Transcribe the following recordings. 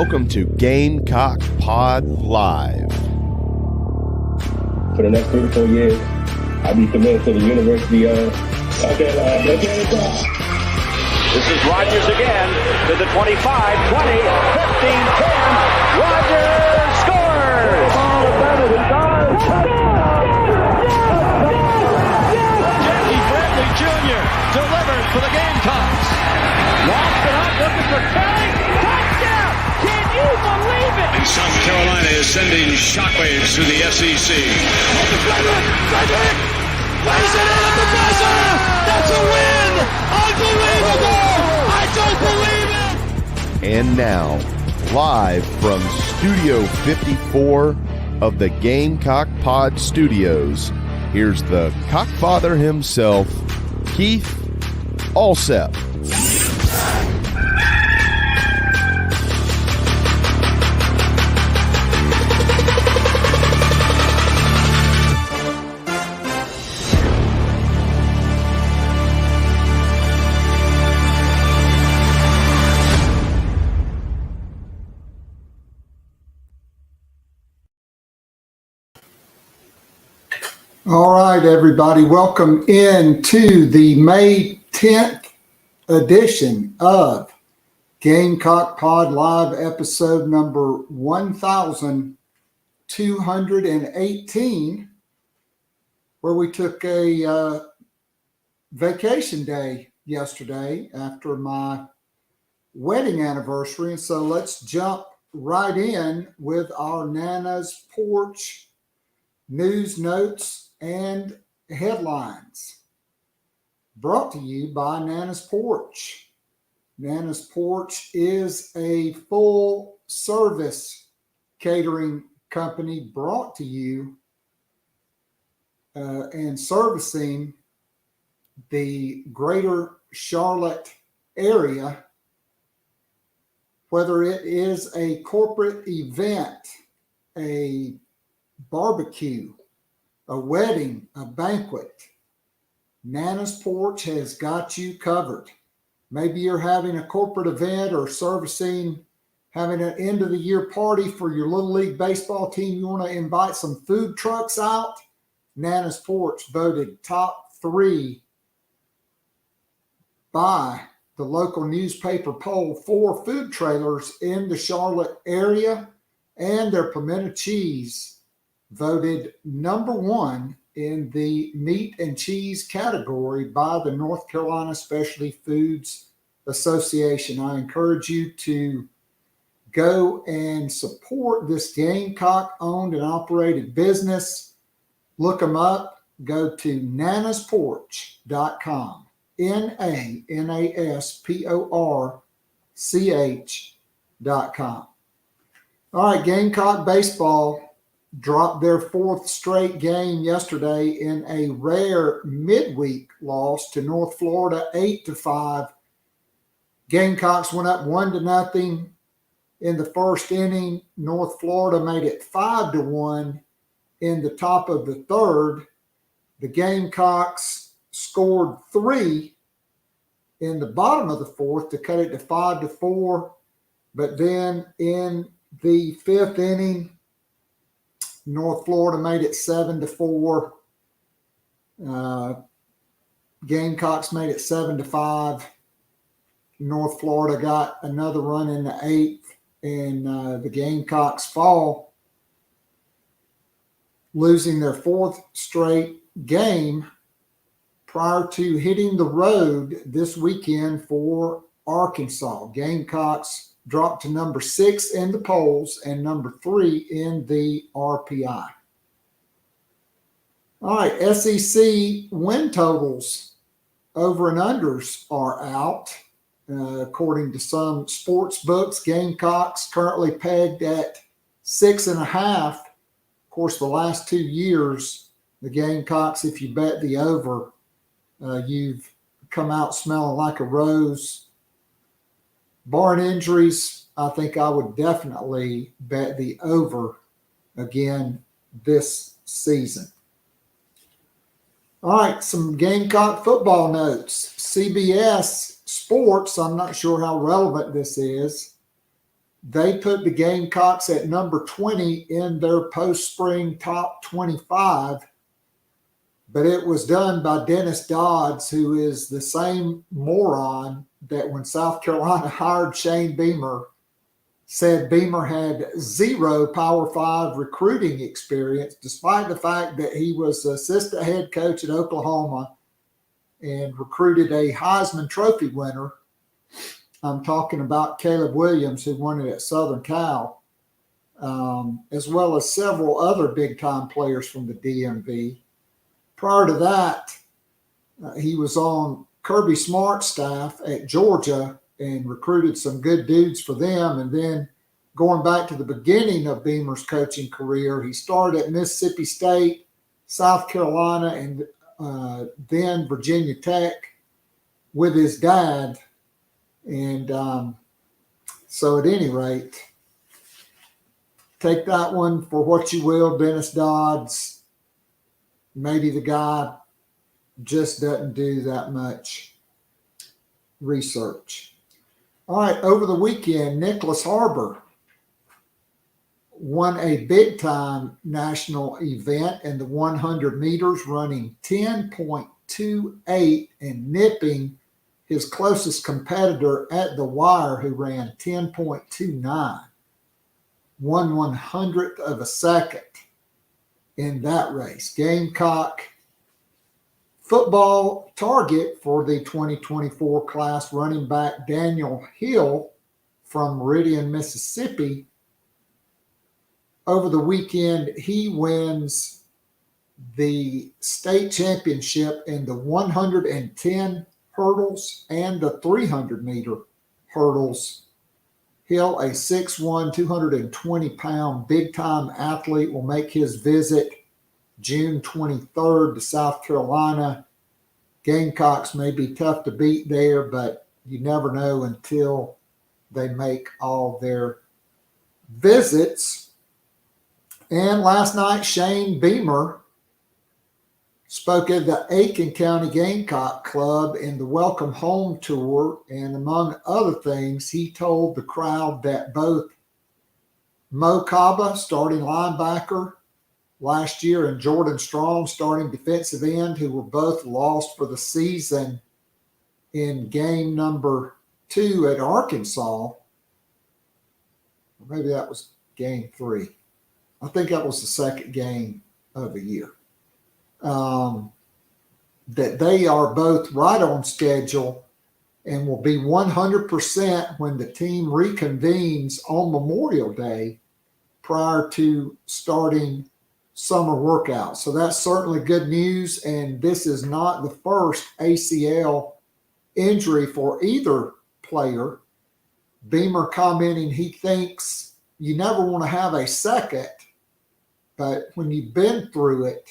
Welcome to GamecockPod Live. For the next 3 to 4 years, I'll be committed to the University of South Carolina. This is Rodgers again to the 25, 20, 15, 10. Rodgers scores! Jackie Bradley Jr. delivered for the Gamecocks. Lost it up, looking for Kelly. Touchdown! Can you believe it? And South Carolina is sending shockwaves through the SEC. Frederick plays it in at the buzzer. That's a win! Unbelievable! I don't believe it! And now, live from Studio 54 of the GamecockPod Studios, here's the Cockfather himself, Keith Alsep. All right, everybody, welcome into the May 10th edition of Gamecock Pod Live, episode number 1218, where we took a vacation day yesterday after my wedding anniversary. And so let's jump right in with our Nana's Porch news, notes, and headlines, brought to you by Nana's Porch. Nana's Porch is a full service catering company brought to you and servicing the greater Charlotte area, whether it is a corporate event, a barbecue, a wedding, a banquet. Nana's Porch has got you covered. Maybe you're having a corporate event or having an end of the year party for your Little League baseball team. You want to invite some food trucks out. Nana's Porch voted top 3 by the local newspaper poll for food trailers in the Charlotte area, and their pimento cheese voted number 1 in the meat and cheese category by the North Carolina Specialty Foods Association. I encourage you to go and support this Gamecock-owned and operated business. Look them up. Go to nanasporch.com, NANASPORCH.com. All right, Gamecock baseball dropped their 4th straight game yesterday in a rare midweek loss to North Florida, 8-5. Gamecocks went up 1-0 in the first inning. North Florida made it 5-1 in the top of the third. The Gamecocks scored 3 in the bottom of the 4th to cut it to 5-4. But then in the 5th inning, North Florida made it 7-4. Gamecocks made it 7-5. North Florida got another run in the 8th, and the Gamecocks fall, losing their 4th straight game prior to hitting the road this weekend for Arkansas. Gamecocks dropped to number 6 in the polls and number 3 in the RPI. All right, SEC win totals, over and unders, are out. According to some sports books, Gamecocks currently pegged at 6.5. Of course, the last 2 years, the Gamecocks, if you bet the over, you've come out smelling like a rose. Barring injuries, I think I would definitely bet the over again this season. All right, some Gamecock football notes. CBS Sports, I'm not sure how relevant this is, They put the Gamecocks at number 20 in their post-spring top 25, but it was done by Dennis Dodds, who is the same moron that when South Carolina hired Shane Beamer, said Beamer had 0 Power 5 recruiting experience, despite the fact that he was assistant head coach at Oklahoma and recruited a Heisman Trophy winner. I'm talking about Caleb Williams, who won it at Southern Cal, as well as several other big-time players from the DMV. Prior to that, he was on Kirby Smart's staff at Georgia and recruited some good dudes for them. And then going back to the beginning of Beamer's coaching career, he started at Mississippi State, South Carolina, and then Virginia Tech with his dad. And so at any rate, take that one for what you will. Dennis Dodds, maybe the guy just doesn't do that much research. All right, over the weekend, Nicholas Harbor won a big-time national event in the 100 meters, running 10.28 and nipping his closest competitor at the wire, who ran 10.29, 1/100th of a second in that race. Gamecock football target for the 2024 class, running back Daniel Hill from Meridian, Mississippi. Over the weekend, he wins the state championship in the 110 hurdles and the 300-meter hurdles. Hill, a 6'1", 220-pound big-time athlete, will make his visit June 23rd to South Carolina. Gamecocks may be tough to beat there, but you never know until they make all their visits. And last night, Shane Beamer spoke at the Aiken County Gamecock Club in the Welcome Home Tour, and among other things, he told the crowd that both Mo Kaba, starting linebacker last year, and Jordan Strong, starting defensive end, who were both lost for the season in game number 2 at Arkansas, or maybe that was game 3. I think that was the second game of the year. That they are both right on schedule and will be 100% when the team reconvenes on Memorial Day prior to starting summer workouts. So that's certainly good news, and this is not the first ACL injury for either player. Beamer commenting he thinks you never want to have a second, but when you've been through it,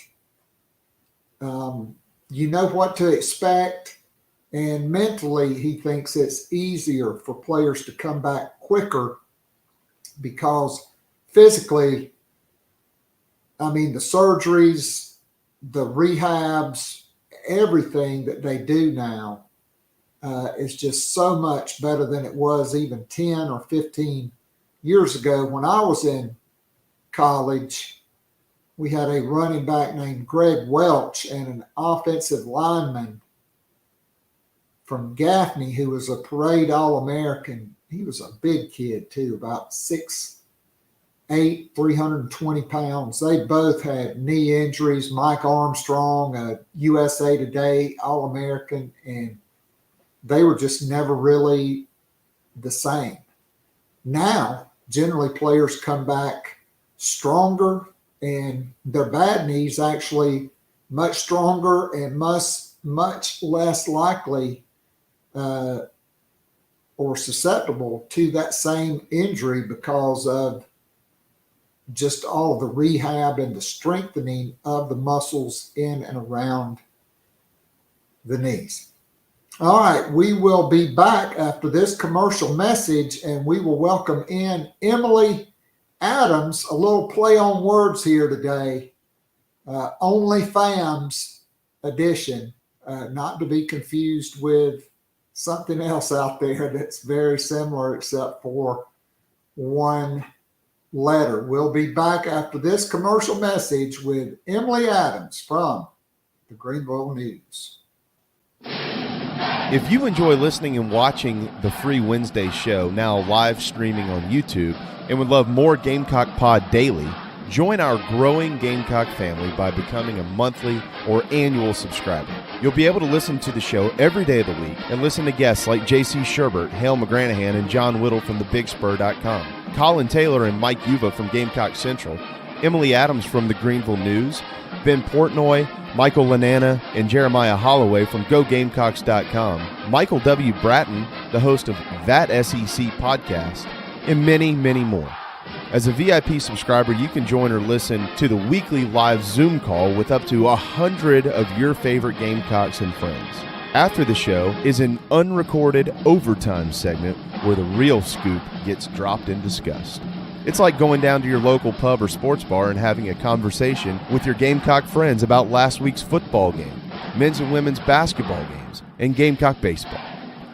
you know what to expect, and mentally he thinks it's easier for players to come back quicker because physically, I mean, the surgeries, the rehabs, everything that they do now is just so much better than it was even 10 or 15 years ago. When I was in college, we had a running back named Greg Welch and an offensive lineman from Gaffney who was a parade All-American. He was a big kid too, about 6'8", 320 pounds. They both had knee injuries. Mike Armstrong, a USA Today All-American, and they were just never really the same. Now, generally players come back stronger, and their bad knees actually much stronger and much less likely or susceptible to that same injury because of just all the rehab and the strengthening of the muscles in and around the knees. All right, we will be back after this commercial message, and we will welcome in Emily Adams. A little play on words here today. OnlyFams edition, not to be confused with something else out there that's very similar, except for one letter. We'll be back after this commercial message with Emily Adams from the Greenville News. If you enjoy listening and watching the Free Wednesday show, now live streaming on YouTube, and would love more Gamecock Pod daily, join our growing Gamecock family by becoming a monthly or annual subscriber. You'll be able to listen to the show every day of the week and listen to guests like J.C. Sherbert, Hale McGranahan, and John Whittle from thebigspur.com, Colin Taylor and Mike Yuva from Gamecock Central, Emily Adams from the Greenville News, Ben Portnoy, Michael Lanana, and Jeremiah Holloway from GoGamecocks.com, Michael W. Bratton, the host of That SEC podcast, and many, many more. As a VIP subscriber, you can join or listen to the weekly live Zoom call with up to 100 of your favorite Gamecocks and friends. After the show is an unrecorded overtime segment where the real scoop gets dropped and discussed. It's like going down to your local pub or sports bar and having a conversation with your Gamecock friends about last week's football game, men's and women's basketball games, and Gamecock baseball.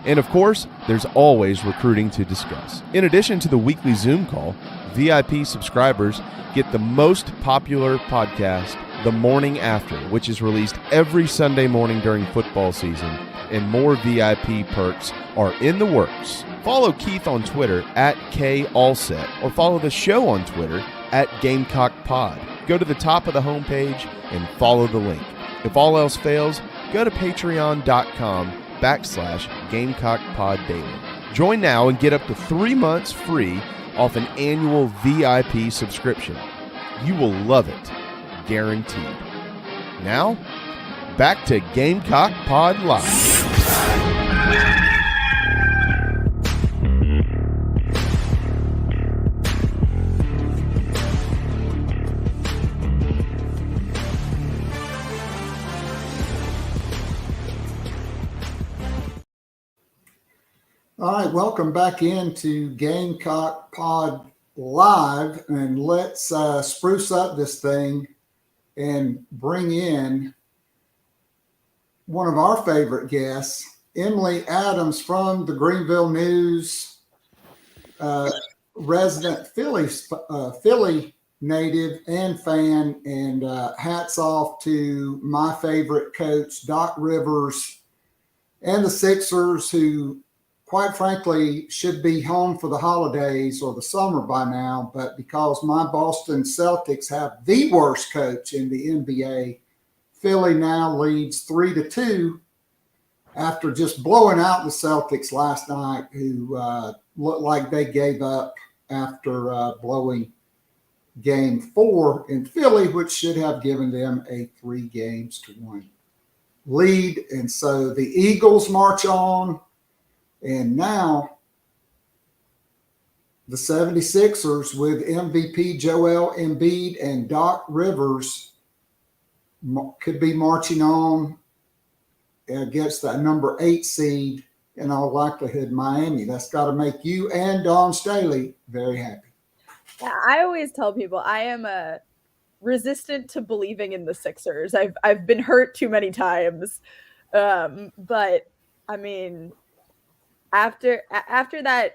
And of course, there's always recruiting to discuss. In addition to the weekly Zoom call, VIP subscribers get the most popular podcast, The Morning After, which is released every Sunday morning during football season, and more VIP perks are in the works. Follow Keith on Twitter at KAllset, or follow the show on Twitter at GamecockPod. Go to the top of the homepage and follow the link. If all else fails, go to patreon.com/GamecockPodDaily. Join now and get up to 3 months free off an annual VIP subscription. You will love it, guaranteed. Now, back to Gamecock Pod Live. All right, welcome back into Gamecock Pod Live, and let's spruce up this thing and bring in one of our favorite guests, Emily Adams from the Greenville News, resident Philly native and fan, and hats off to my favorite coach, Doc Rivers, and the Sixers, who quite frankly should be home for the holidays or the summer by now, but because my Boston Celtics have the worst coach in the NBA, Philly now leads 3-2 after just blowing out the Celtics last night, who looked like they gave up after blowing Game 4 in Philly, which should have given them a 3-1 lead. And so the Eagles march on. And now the 76ers with MVP Joel Embiid and Doc Rivers could be marching on against the number 8 seed, in all likelihood, Miami. That's got to make you and Dawn Staley very happy. Yeah, I always tell people I am resistant to believing in the Sixers. I've been hurt too many times. But I mean, after that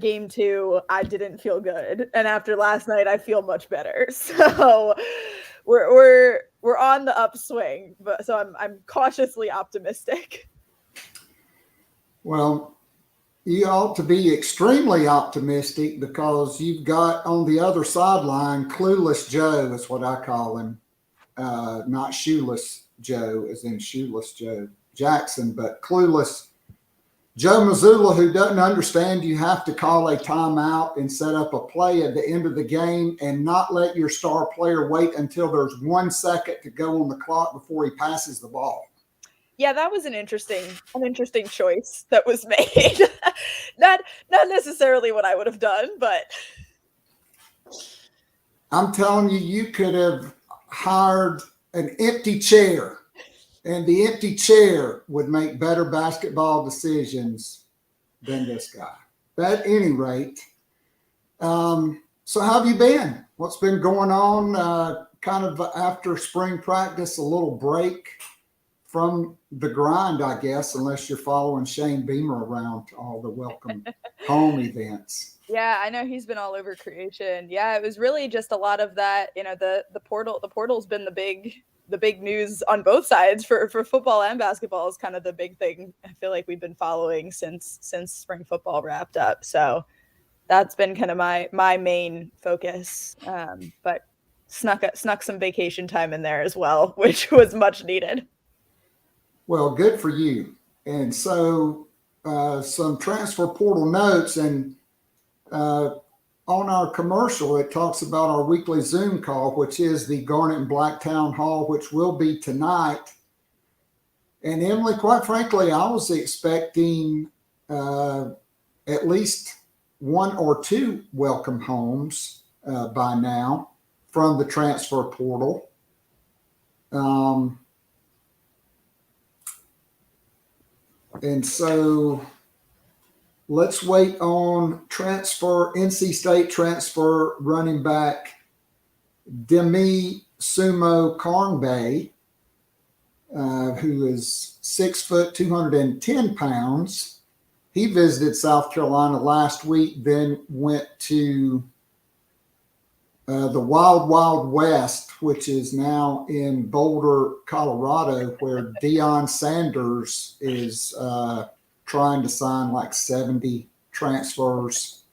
game 2, I didn't feel good, and after last night, I feel much better. So we're on the upswing, but so I'm cautiously optimistic. Well, you ought to be extremely optimistic, because you've got on the other sideline Clueless Joe, is what I call him, not Shoeless Joe, as in Shoeless Joe Jackson, but Clueless Joe Mazzulla, who doesn't understand you have to call a timeout and set up a play at the end of the game and not let your star player wait until there's 1 second to go on the clock before he passes the ball. Yeah, that was an interesting choice that was made. not necessarily what I would have done, but I'm telling you, you could have hired an empty chair, and the empty chair would make better basketball decisions than this guy. But at any rate, so how have you been? What's been going on? Kind of after spring practice, a little break from the grind, I guess, unless you're following Shane Beamer around to all the welcome home events. Yeah, I know he's been all over creation. Yeah, it was really just a lot of that. The portal's been the big news on both sides for football and basketball is kind of the big thing. I feel like we've been following since spring football wrapped up. So that's been kind of my main focus. But snuck some vacation time in there as well, which was much needed. Well, good for you. And so some transfer portal notes, and on our commercial, it talks about our weekly Zoom call, which is the Garnet and Black Town Hall, which will be tonight. And Emily, quite frankly, I was expecting at least one or two welcome homes by now from the transfer portal. And so let's wait on NC State transfer running back Demi Sumo Karnbay, who is 6 foot, 210 pounds. He visited South Carolina last week, then went to the Wild Wild West, which is now in Boulder, Colorado, where Deion Sanders is trying to sign like 70 transfers.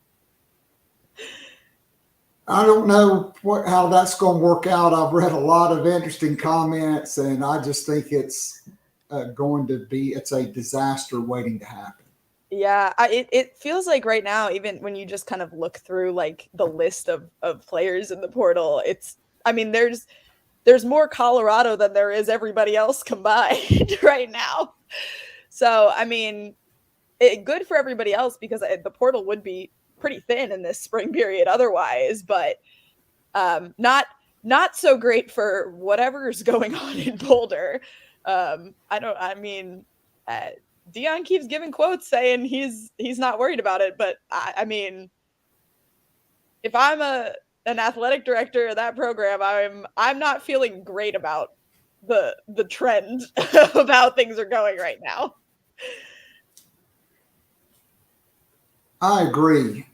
I don't know how that's going to work out. I've read a lot of interesting comments, and I just think it's it's a disaster waiting to happen. Yeah, it feels like right now, even when you just kind of look through like the list of players in the portal, there's more Colorado than there is everybody else combined right now. So, good for everybody else because the portal would be pretty thin in this spring period otherwise, but not so great for whatever's going on in Boulder. Deion keeps giving quotes saying he's not worried about it, but if I'm an athletic director of that program, I'm not feeling great about the trend of how things are going right now. I agree.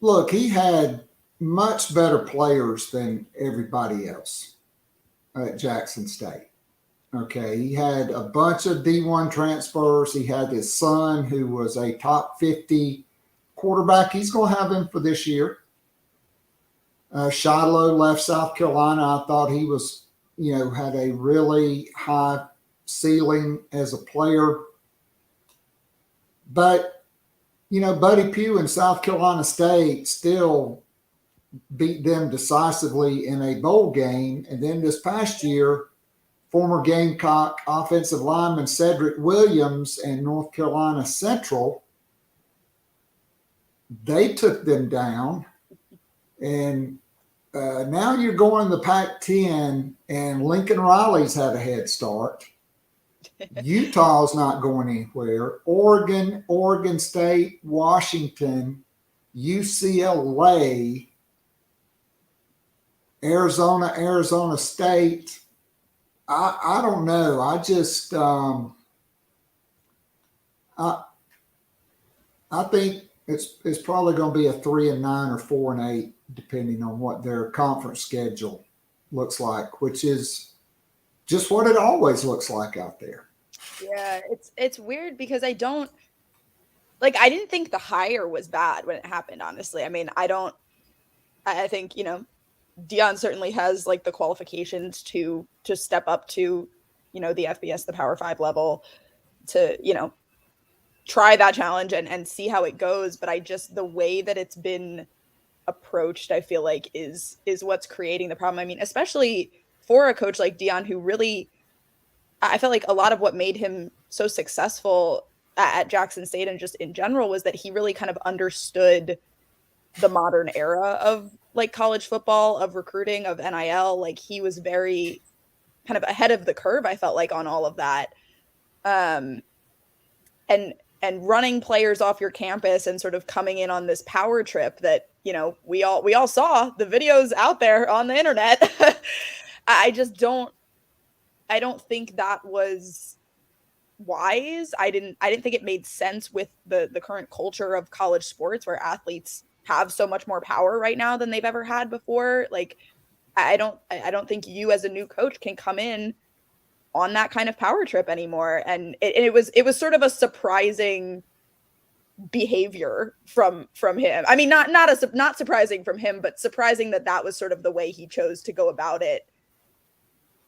Look, he had much better players than everybody else at Jackson State. Okay, he had a bunch of D1 transfers. He had his son who was a top 50 quarterback. He's going to have him for this year. Shiloh left South Carolina. I thought he was, had a really high ceiling as a player. But, Buddy Pugh and South Carolina State still beat them decisively in a bowl game. And then this past year, former Gamecock offensive lineman Cedric Williams and North Carolina Central, they took them down. And now you're going to the Pac-10, and Lincoln Riley's had a head start. Utah's not going anywhere. Oregon, Oregon State, Washington, UCLA, Arizona State. I don't know. I just I think it's probably going to be a 3-9 or 4-8, depending on what their conference schedule looks like, which is just what it always looks like out there. Yeah, it's weird because I didn't think the hire was bad when it happened, honestly. I think, Deion certainly has like the qualifications to step up to, the FBS, the Power 5 level to, try that challenge and see how it goes. But the way that it's been approached, I feel like is what's creating the problem. Especially for a coach like Deion, who really, I felt like a lot of what made him so successful at Jackson State and just in general was that he really kind of understood the modern era of like college football, of recruiting, of NIL. Like he was very kind of ahead of the curve, I felt like, on all of that. And running players off your campus and sort of coming in on this power trip that, we all saw the videos out there on the internet. I I don't think that was wise. I didn't think it made sense with the current culture of college sports where athletes have so much more power right now than they've ever had before. Like I don't think you as a new coach can come in on that kind of power trip anymore. And it was sort of a surprising behavior from him. I mean, not surprising from him, but surprising that was sort of the way he chose to go about it,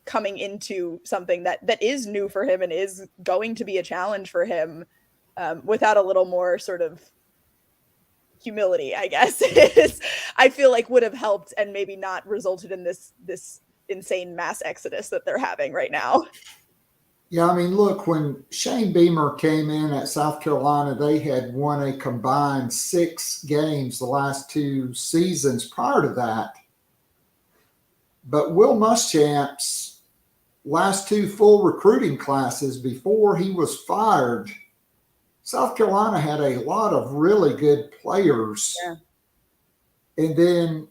coming into something that is new for him and is going to be a challenge for him, without a little more sort of humility, I guess, I feel like would have helped and maybe not resulted in this insane mass exodus that they're having right now. Yeah, I mean, look, when Shane Beamer came in at South Carolina, they had won a combined 6 games the last 2 seasons prior to that. But Will Muschamp's last 2 full recruiting classes before he was fired, South Carolina had a lot of really good players. Yeah. And then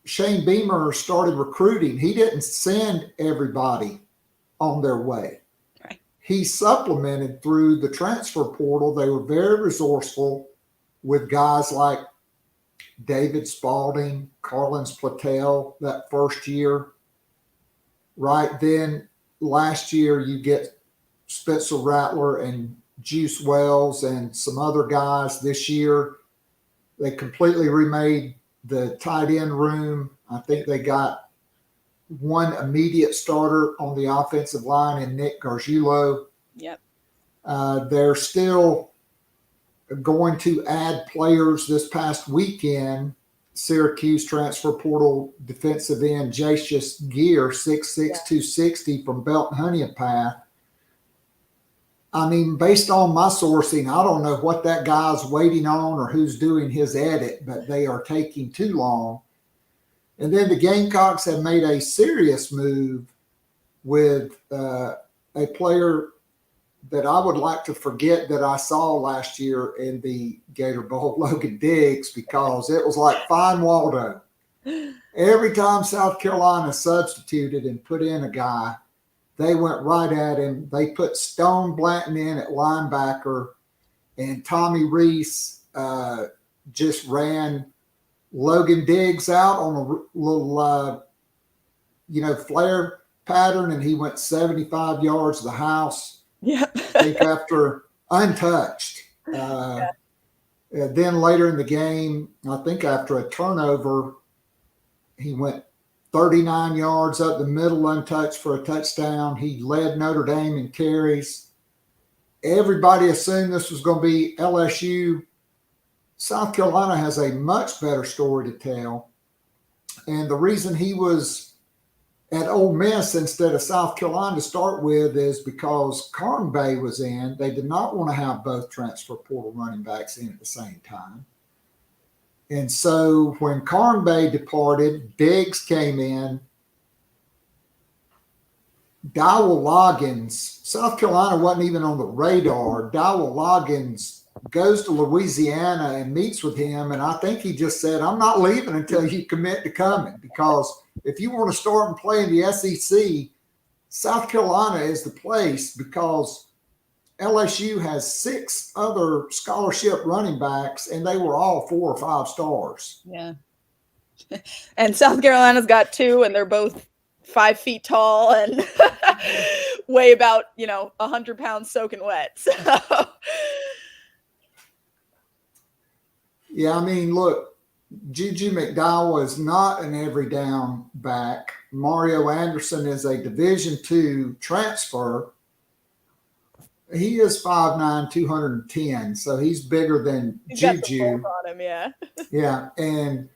Shane Beamer started recruiting. He didn't send everybody on their way. Right. He supplemented through the transfer portal. They were very resourceful with guys like David Spalding, Carlins Platel that first year. Right then, last year, you get Spencer Rattler and Juice Wells and some other guys. This year, they completely remade the tight end room. I think they got one immediate starter on the offensive line in Nick Gargiulo. Yep. They're still going to add players this past weekend. Syracuse transfer portal defensive end Jasius Gear, 6'6", 260 from Belton Honeypath. I mean, based on my sourcing, I don't know what that guy's waiting on or who's doing his edit, but they are taking too long. And then the Gamecocks have made a serious move with a player that I would like to forget that I saw last year in the Gator Bowl, Logan Diggs, because it was like Fine Waldo. Every time South Carolina substituted and put in a guy, they went right at him. They put Stone Blanton in at linebacker, and Tommy Reese just ran Logan Diggs out on a little, flare pattern, and he went 75 yards to the house. Yeah. I think after untouched. Then later in the game, I think after a turnover, he went 39 yards up the middle untouched for a touchdown. He led Notre Dame in carries. Everybody assumed this was going to be LSU. South Carolina has a much better story to tell. And the reason he was at Ole Miss instead of South Carolina to start with is because Carnbay was in. They did not want to have both transfer portal running backs in at the same time. And so when Carnbay departed, Diggs came in. Dowell Loggins, South Carolina wasn't even on the radar. Dowell Loggins goes to Louisiana and meets with him, and I think he just said, I'm not leaving until you commit to coming, because if you want to start and play in the SEC, South Carolina is the place, because LSU has 6 other scholarship running backs, and they were all 4 or 5 stars. Yeah. And South Carolina's got 2, and they're both 5 feet tall and weigh about, 100 pounds soaking wet. So. Yeah, I mean, look, Juju McDowell is not an every down back. Mario Anderson is a Division II transfer. He is 5'9", 210, so he's bigger than He's Juju. got the bulk on him, yeah. Yeah, and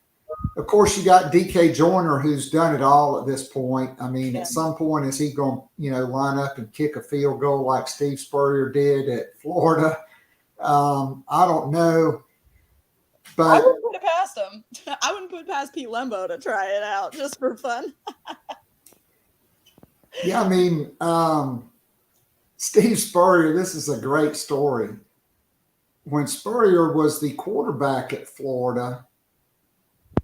of course you got DK Joyner, who's done it all at this point. I mean, at some point, is he going to, line up and kick a field goal like Steve Spurrier did at Florida? I don't know. But I wouldn't put it past him. I wouldn't put it past Pete Lembo to try it out just for fun. Yeah, I mean, Steve Spurrier, this is a great story. When Spurrier was the quarterback at Florida,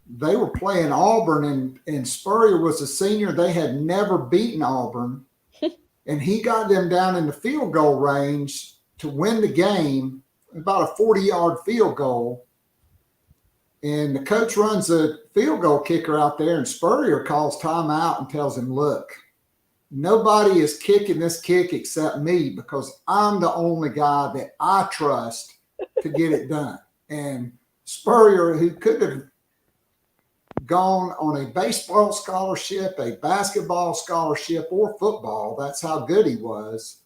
they were playing Auburn, and Spurrier was a senior. They had never beaten Auburn. and he got them down in the field goal range to win the game, about a 40-yard field goal. And the coach runs a field goal kicker out there, and Spurrier calls timeout and tells him, look, nobody is kicking this kick except me because I'm the only guy that I trust to get it done. And Spurrier, who could have gone on a baseball scholarship, a basketball scholarship, or football, that's how good he was,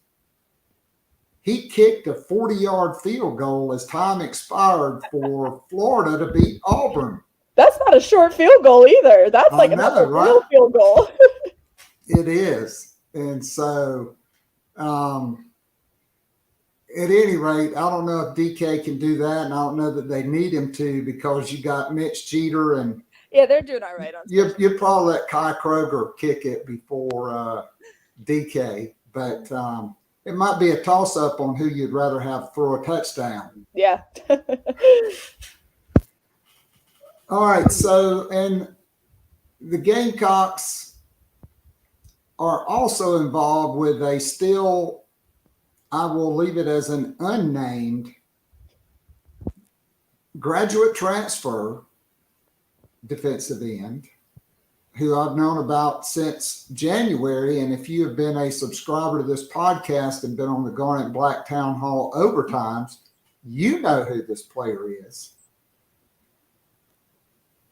he kicked a 40-yard field goal as time expired for Florida to beat Auburn. That's not a short field goal either. That's like another right? real field goal. It is. And so, at any rate, I don't know if DK can do that, and I don't know that they need him to because you got Mitch Jeter and yeah, they're doing all right on you'd probably let Kai Kroger kick it before DK, but it might be a toss-up on who you'd rather have throw a touchdown. Yeah. All right, so, and the Gamecocks are also involved with a still, I will leave it as an unnamed graduate transfer defensive end who I've known about since January. And if you have been a subscriber to this podcast and been on the Garnet Black Town Hall overtimes, you know who this player is.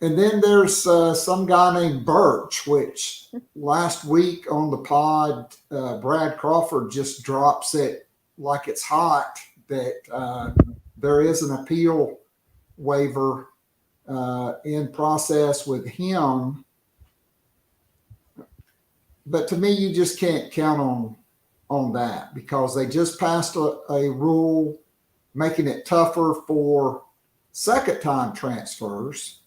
And then there's some guy named Birch, which last week on the pod, Brad Crawford just drops it like it's hot that there is an appeal waiver in process with him. But to me, you just can't count on that because they just passed a rule making it tougher for second-time transfers,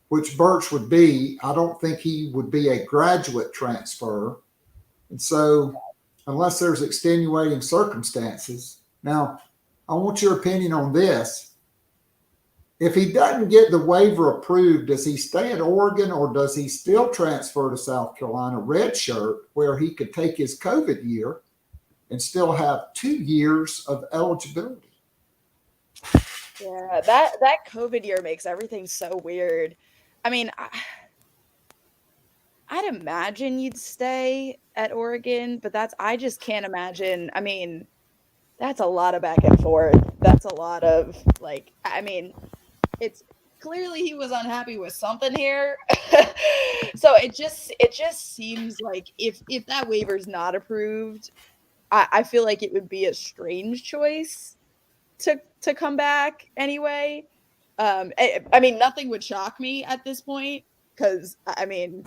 which Birch would be. I don't think he would be a graduate transfer. And so unless there's extenuating circumstances. Now, I want your opinion on this. If he doesn't get the waiver approved, does he stay at Oregon or does he still transfer to South Carolina redshirt where he could take his COVID year and still have 2 years of eligibility? Yeah, that COVID year makes everything so weird. I mean, I'd imagine you'd stay at Oregon, but I just can't imagine. I mean, that's a lot of back and forth. That's a lot of it's clearly he was unhappy with something here. So it just seems like if that waiver's not approved, I feel like it would be a strange choice to come back anyway. I mean, nothing would shock me at this point because I mean,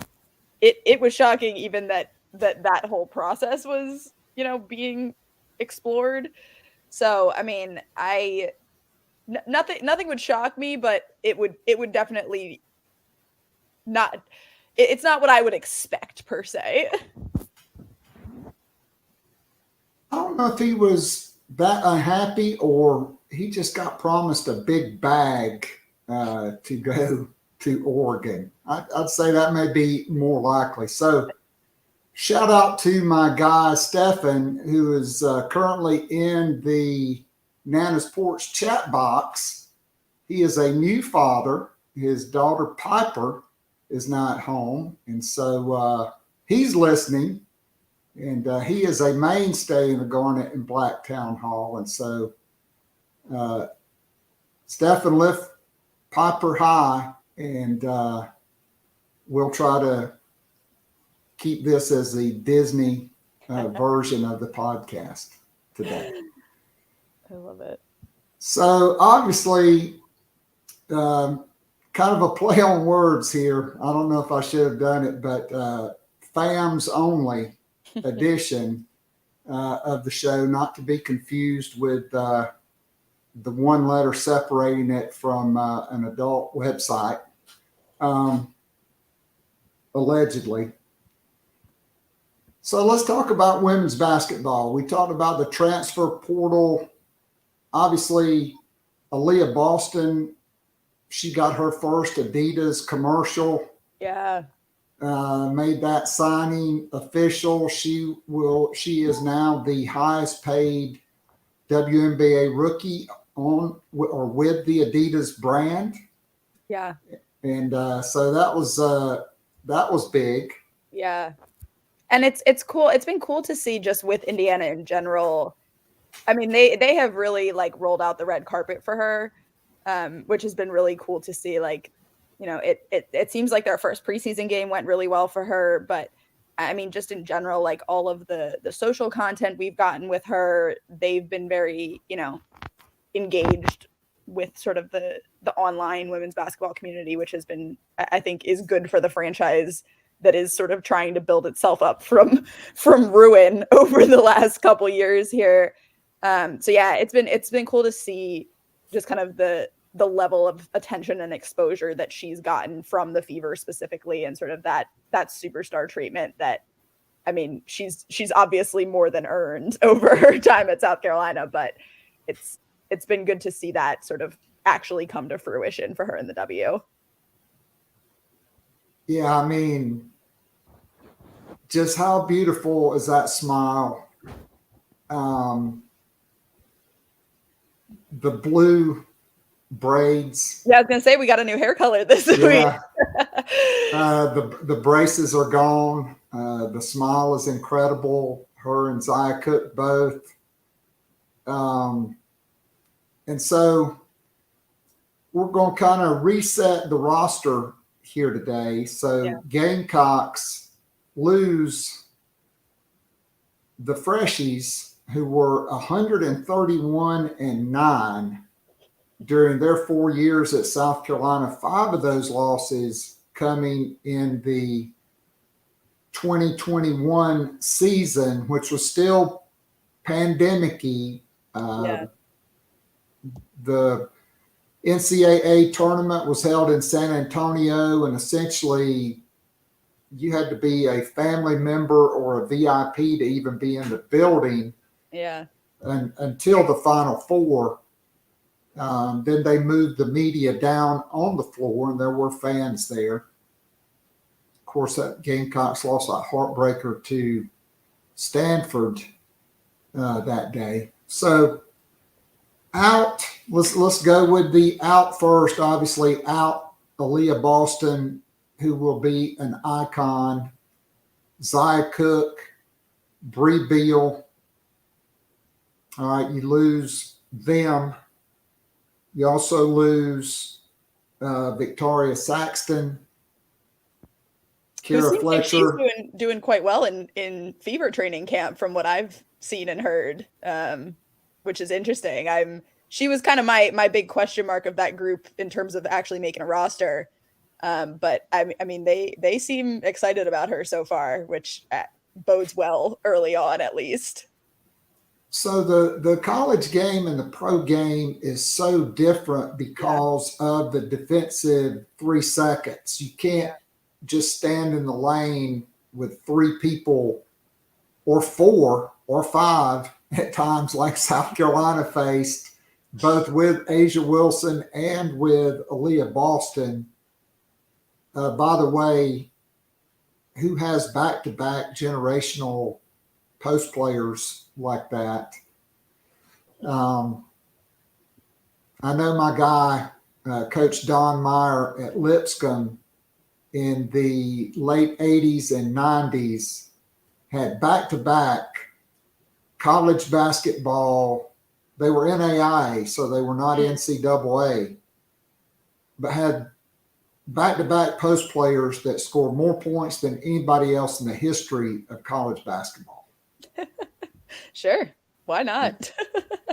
it was shocking even that whole process was, being explored. So I mean, nothing would shock me, but it would definitely not. It's not what I would expect per se. I don't know if he was that unhappy or he just got promised a big bag to go to Oregon. I'd say that may be more likely. So shout out to my guy, Stefan, who is currently in the Nana's Porch chat box. He is a new father. His daughter, Piper, is not home. And so he's listening. And he is a mainstay in the Garnet and Black Town Hall. And so Stefan, lift Piper high, and we'll try to keep this as the Disney version of the podcast today. I love it. So obviously, kind of a play on words here. I don't know if I should have done it, but FAMS only edition of the show, not to be confused with the one letter separating it from an adult website, allegedly. So let's talk about women's basketball. We talked about the transfer portal. Obviously, Aaliyah Boston, she got her first Adidas commercial. Yeah. made that signing official. She is now the highest paid WNBA rookie on or with the Adidas brand. Yeah. And so that was big. Yeah. And it's cool. It's been cool to see just with Indiana in general. I mean, they have really like rolled out the red carpet for her, which has been really cool to see. Like, you know, it seems like their first preseason game went really well for her, but I mean, just in general, like all of the social content we've gotten with her, they've been very, you know, engaged with sort of the online women's basketball community, which has been, I think, is good for the franchise that is sort of trying to build itself up from ruin over the last couple years here. So yeah, it's been cool to see just kind of the level of attention and exposure that she's gotten from the Fever specifically, and sort of that superstar treatment that, I mean, she's obviously more than earned over her time at South Carolina, but it's been good to see that sort of actually come to fruition for her in the W. Yeah, I mean, just how beautiful is that smile? The blue braids. Yeah, I was gonna say we got a new hair color this week. The braces are gone. The smile is incredible. Her and Zia Cook both. And so we're going to kind of reset the roster here today. So Gamecocks lose the freshies who were 131-9 during their 4 years at South Carolina. 5 of those losses coming in the 2021 season, which was still pandemic-y. The NCAA tournament was held in San Antonio, and essentially you had to be a family member or a VIP to even be in the building. Yeah. Until the Final Four. Then they moved the media down on the floor, and there were fans there. Of course, that Gamecocks lost a heartbreaker to Stanford that day. So out, let's go with the out first. Obviously, out Aaliyah Boston, who will be an icon. Zia Cook, Bree Beal. All right, you lose them. You also lose Victoria Saxton, Kara Fletcher. Like she's doing quite well in Fever training camp from what I've seen and heard, which is interesting. She was kind of my big question mark of that group in terms of actually making a roster. But I mean, they seem excited about her so far, which bodes well early on, at least. So the college game and the pro game is so different because of the defensive 3 seconds. You can't just stand in the lane with 3 people or 4 or 5 at times, like South Carolina faced, both with Asia Wilson and with Aaliyah Boston. By the way, who has back-to-back generational post players like that? I know my guy, Coach Don Meyer at Lipscomb in the late 80s and 90s, had back-to-back college basketball. They were NAIA, so they were not NCAA, but had back-to-back post players that scored more points than anybody else in the history of college basketball. Sure. Why not?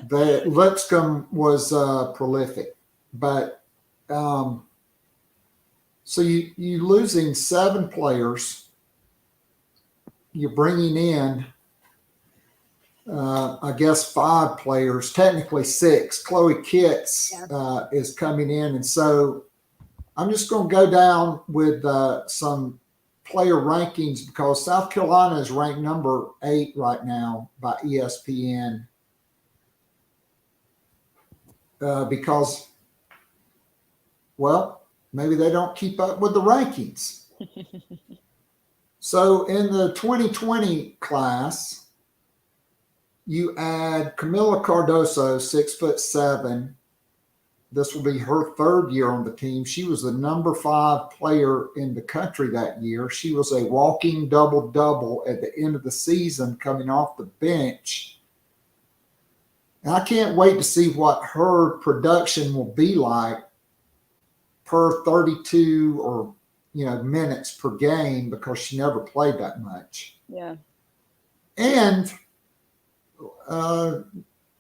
The Lipscomb was prolific, but so you losing 7 players. You're bringing in, I guess, 5 players, technically 6. Chloe Kitts is coming in, and so I'm just going to go down with some player rankings because South Carolina is ranked number 8 right now by ESPN because, well, maybe they don't keep up with the rankings. So in the 2020 class, you add Camila Cardoso, 6'7". This will be her third year on the team. She was the number 5 player in the country that year. She was a walking double-double at the end of the season coming off the bench. And I can't wait to see what her production will be like per 32 or minutes per game, because she never played that much. Yeah. And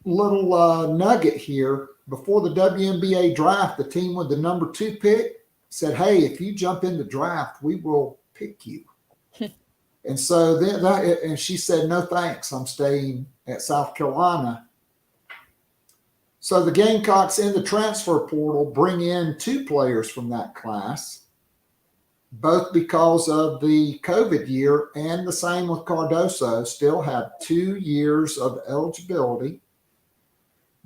little nugget here. Before the WNBA draft, the team with the number 2 pick said, hey, if you jump in the draft, we will pick you. And so and she said, no, thanks. I'm staying at South Carolina. So the Gamecocks in the transfer portal bring in 2 players from that class, both because of the COVID year, and the same with Cardoso, still have 2 years of eligibility.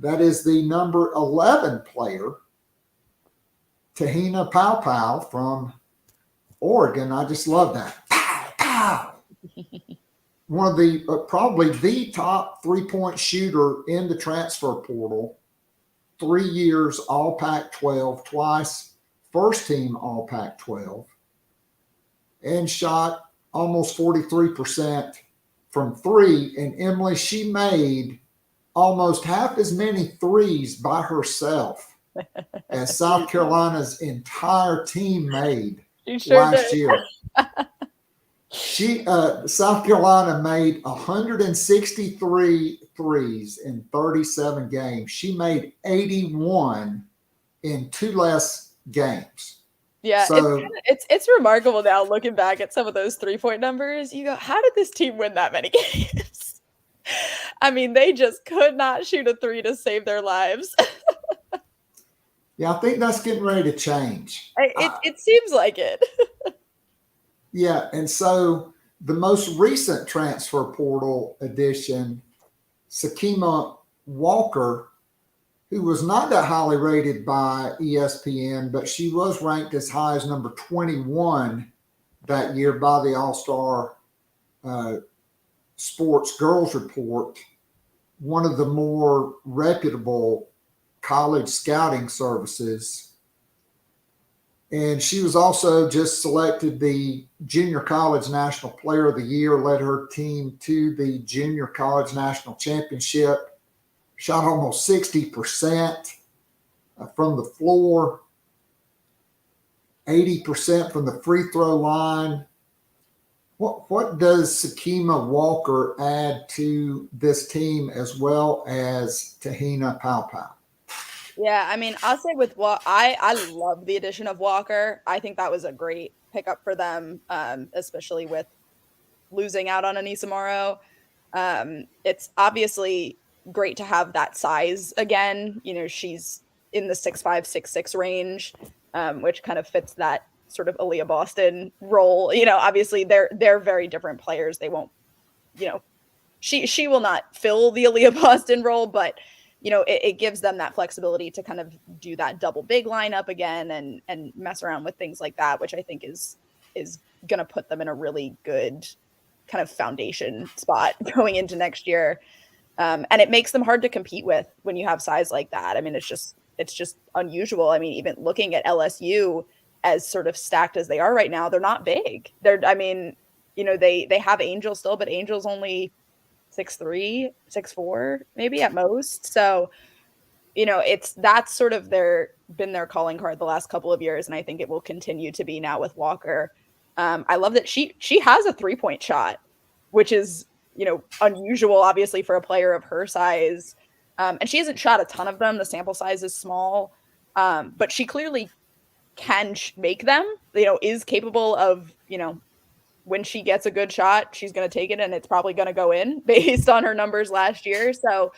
That is the number 11 player, Tahina Pow from Oregon. I just love that. Pow. One of the probably the top 3-point shooter in the transfer portal. 3 years All Pac-12, twice first team All Pac-12, and shot almost 43% from 3. And Emily, she made almost half as many threes by herself as South Carolina's entire team made last year. South Carolina made 163 threes in 37 games. She made 81 in 2 less games. Yeah, So it's remarkable now looking back at some of those 3-point numbers. You go, how did this team win that many games? I mean, they just could not shoot a 3 to save their lives. yeah, I think that's getting ready to change. It seems like it. Yeah, and so the most recent transfer portal addition, Sakima Walker, who was not that highly rated by ESPN, but she was ranked as high as number 21 that year by the All-Star Sports Girls Report, one of the more reputable college scouting services. And she was also just selected the Junior College National Player of the Year, led her team to the Junior College National Championship, shot almost 60% from the floor, 80% from the free throw line. What does Sakima Walker add to this team, as well as Tahina Pow? Yeah, I mean, I'll say with I love the addition of Walker. I think that was a great pickup for them, especially with losing out on Anissa Morrow. It's obviously great to have that size again. She's in the 6'5", 6'6" range, which kind of fits that sort of Aaliyah Boston role. Obviously they're very different players. They won't, she will not fill the Aaliyah Boston role, but it gives them that flexibility to kind of do that double big lineup again and mess around with things like that, which I think is going to put them in a really good kind of foundation spot going into next year. And it makes them hard to compete with when you have size like that. I mean, it's just unusual. I mean, even looking at LSU, as sort of stacked as they are right now, they're not big. They have Angel still, but Angel's only 6'3", 6'4", maybe at most. So, that's sort of been their calling card the last couple of years, and I think it will continue to be now with Walker. I love that she has a 3-point shot, which is unusual, obviously, for a player of her size. And she hasn't shot a ton of them. The sample size is small, but she clearly can make them. Is capable of when she gets a good shot, she's going to take it, and it's probably going to go in based on her numbers last year. So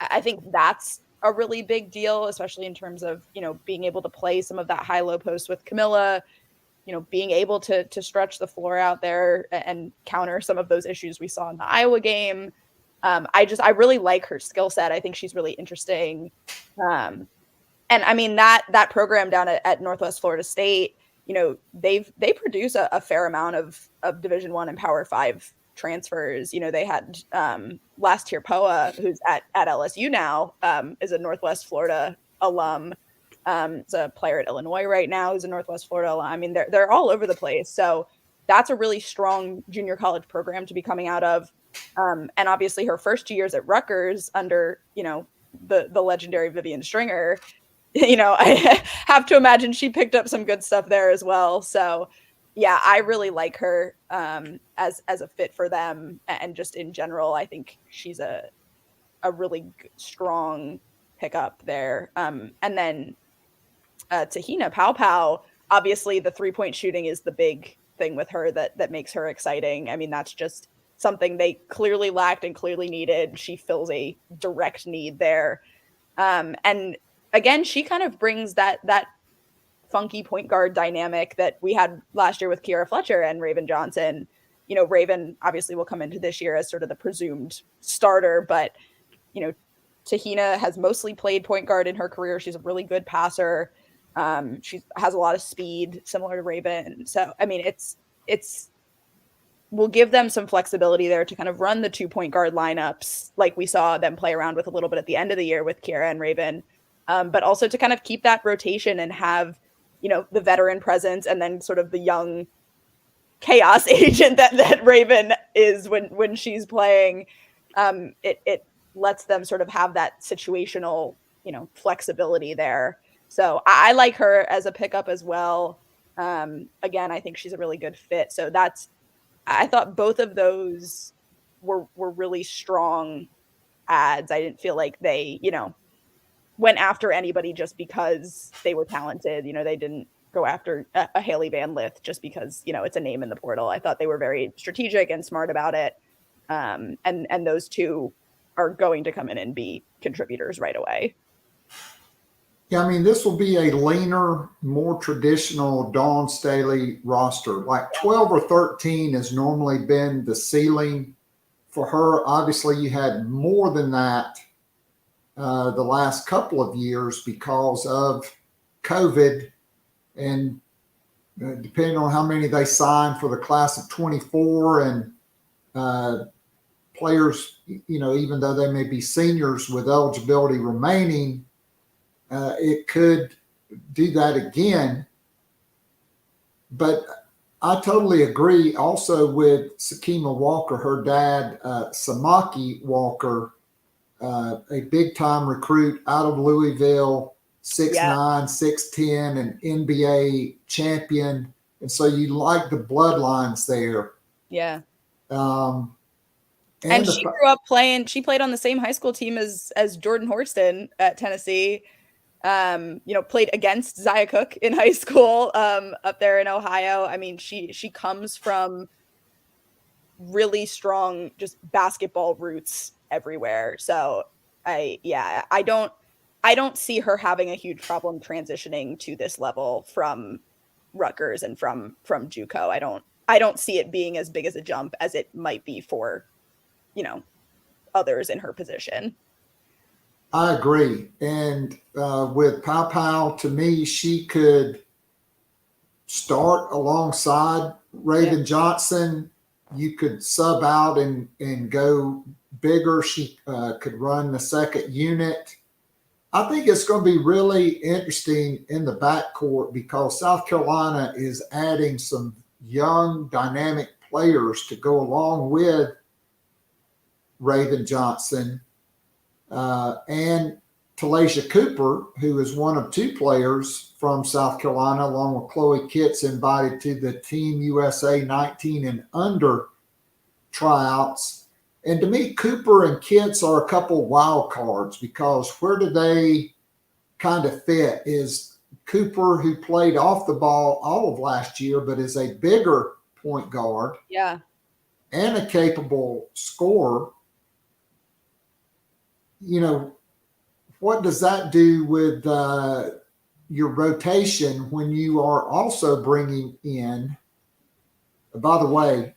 I think that's a really big deal, especially in terms of, being able to play some of that high-low post with Camilla, being able to stretch the floor out there and counter some of those issues we saw in the Iowa game. I really like her skill set. I think she's really interesting. And I mean, that program down at Northwest Florida State, they produce a fair amount of Division I and Power 5 transfers. They had last year Poa, who's at LSU now, is a Northwest Florida alum. Is a player at Illinois right now who's a Northwest Florida alum. I mean, they're all over the place. So that's a really strong junior college program to be coming out of. And obviously her first 2 years at Rutgers under, the legendary Vivian Stringer, I have to imagine she picked up some good stuff there as well. So yeah, I really like her as a fit for them. And just in general, I think she's a really strong pickup there. And then Tahina Pau, obviously the 3-point shooting is the big thing with her that makes her exciting. I mean, that's just something they clearly lacked and clearly needed. She fills a direct need there. And again, she kind of brings that funky point guard dynamic that we had last year with Kiara Fletcher and Raven Johnson. Raven obviously will come into this year as sort of the presumed starter, but, Tahina has mostly played point guard in her career. She's a really good passer. She has a lot of speed, similar to Raven. So, I mean, we'll give them some flexibility there to kind of run the 2-point guard lineups like we saw them play around with a little bit at the end of the year with Kiara and Raven. But also to kind of keep that rotation and have, the veteran presence and then sort of the young chaos agent that Raven is when she's playing. It lets them sort of have that situational, flexibility there. So I like her as a pickup as well. Again, I think she's a really good fit. So I thought both of those were really strong ads. I didn't feel like they, went after anybody just because they were talented. They didn't go after a Haley Van Lith just because, it's a name in the portal. I thought they were very strategic and smart about it. And those two are going to come in and be contributors right away. Yeah, I mean, this will be a leaner, more traditional Dawn Staley roster. Like 12 or 13 has normally been the ceiling for her. Obviously, you had more than that the last couple of years because of COVID, and depending on how many they signed for the class of 24 and players, even though they may be seniors with eligibility remaining, it could do that again. But I totally agree also with Sakima Walker, her dad, Samaki Walker, a big-time recruit out of Louisville, 6'9", 6'10", an NBA champion. And so you like the bloodlines there. Yeah. And she grew up she played on the same high school team as Jordan Horston at Tennessee. Played against Zia Cook in high school up there in Ohio. I mean, she comes from really strong just basketball roots everywhere. So I don't see her having a huge problem transitioning to this level from Rutgers and from JUCO. I don't see it being as big as a jump as it might be for, others in her position. I agree. And with Pau, to me, she could start alongside Raven Johnson. You could sub out and go bigger. She could run the second unit. I think it's going to be really interesting in the backcourt because South Carolina is adding some young, dynamic players to go along with Raven Johnson. And Talasia Cooper, who is one of two players from South Carolina, along with Chloe Kitts, invited to the Team USA 19 and under tryouts. And to me, Cooper and Kitts are a couple wild cards because where do they kind of fit? Is Cooper, who played off the ball all of last year, but is a bigger point guard, and a capable scorer. What does that do with your rotation when you are also bringing in, by the way,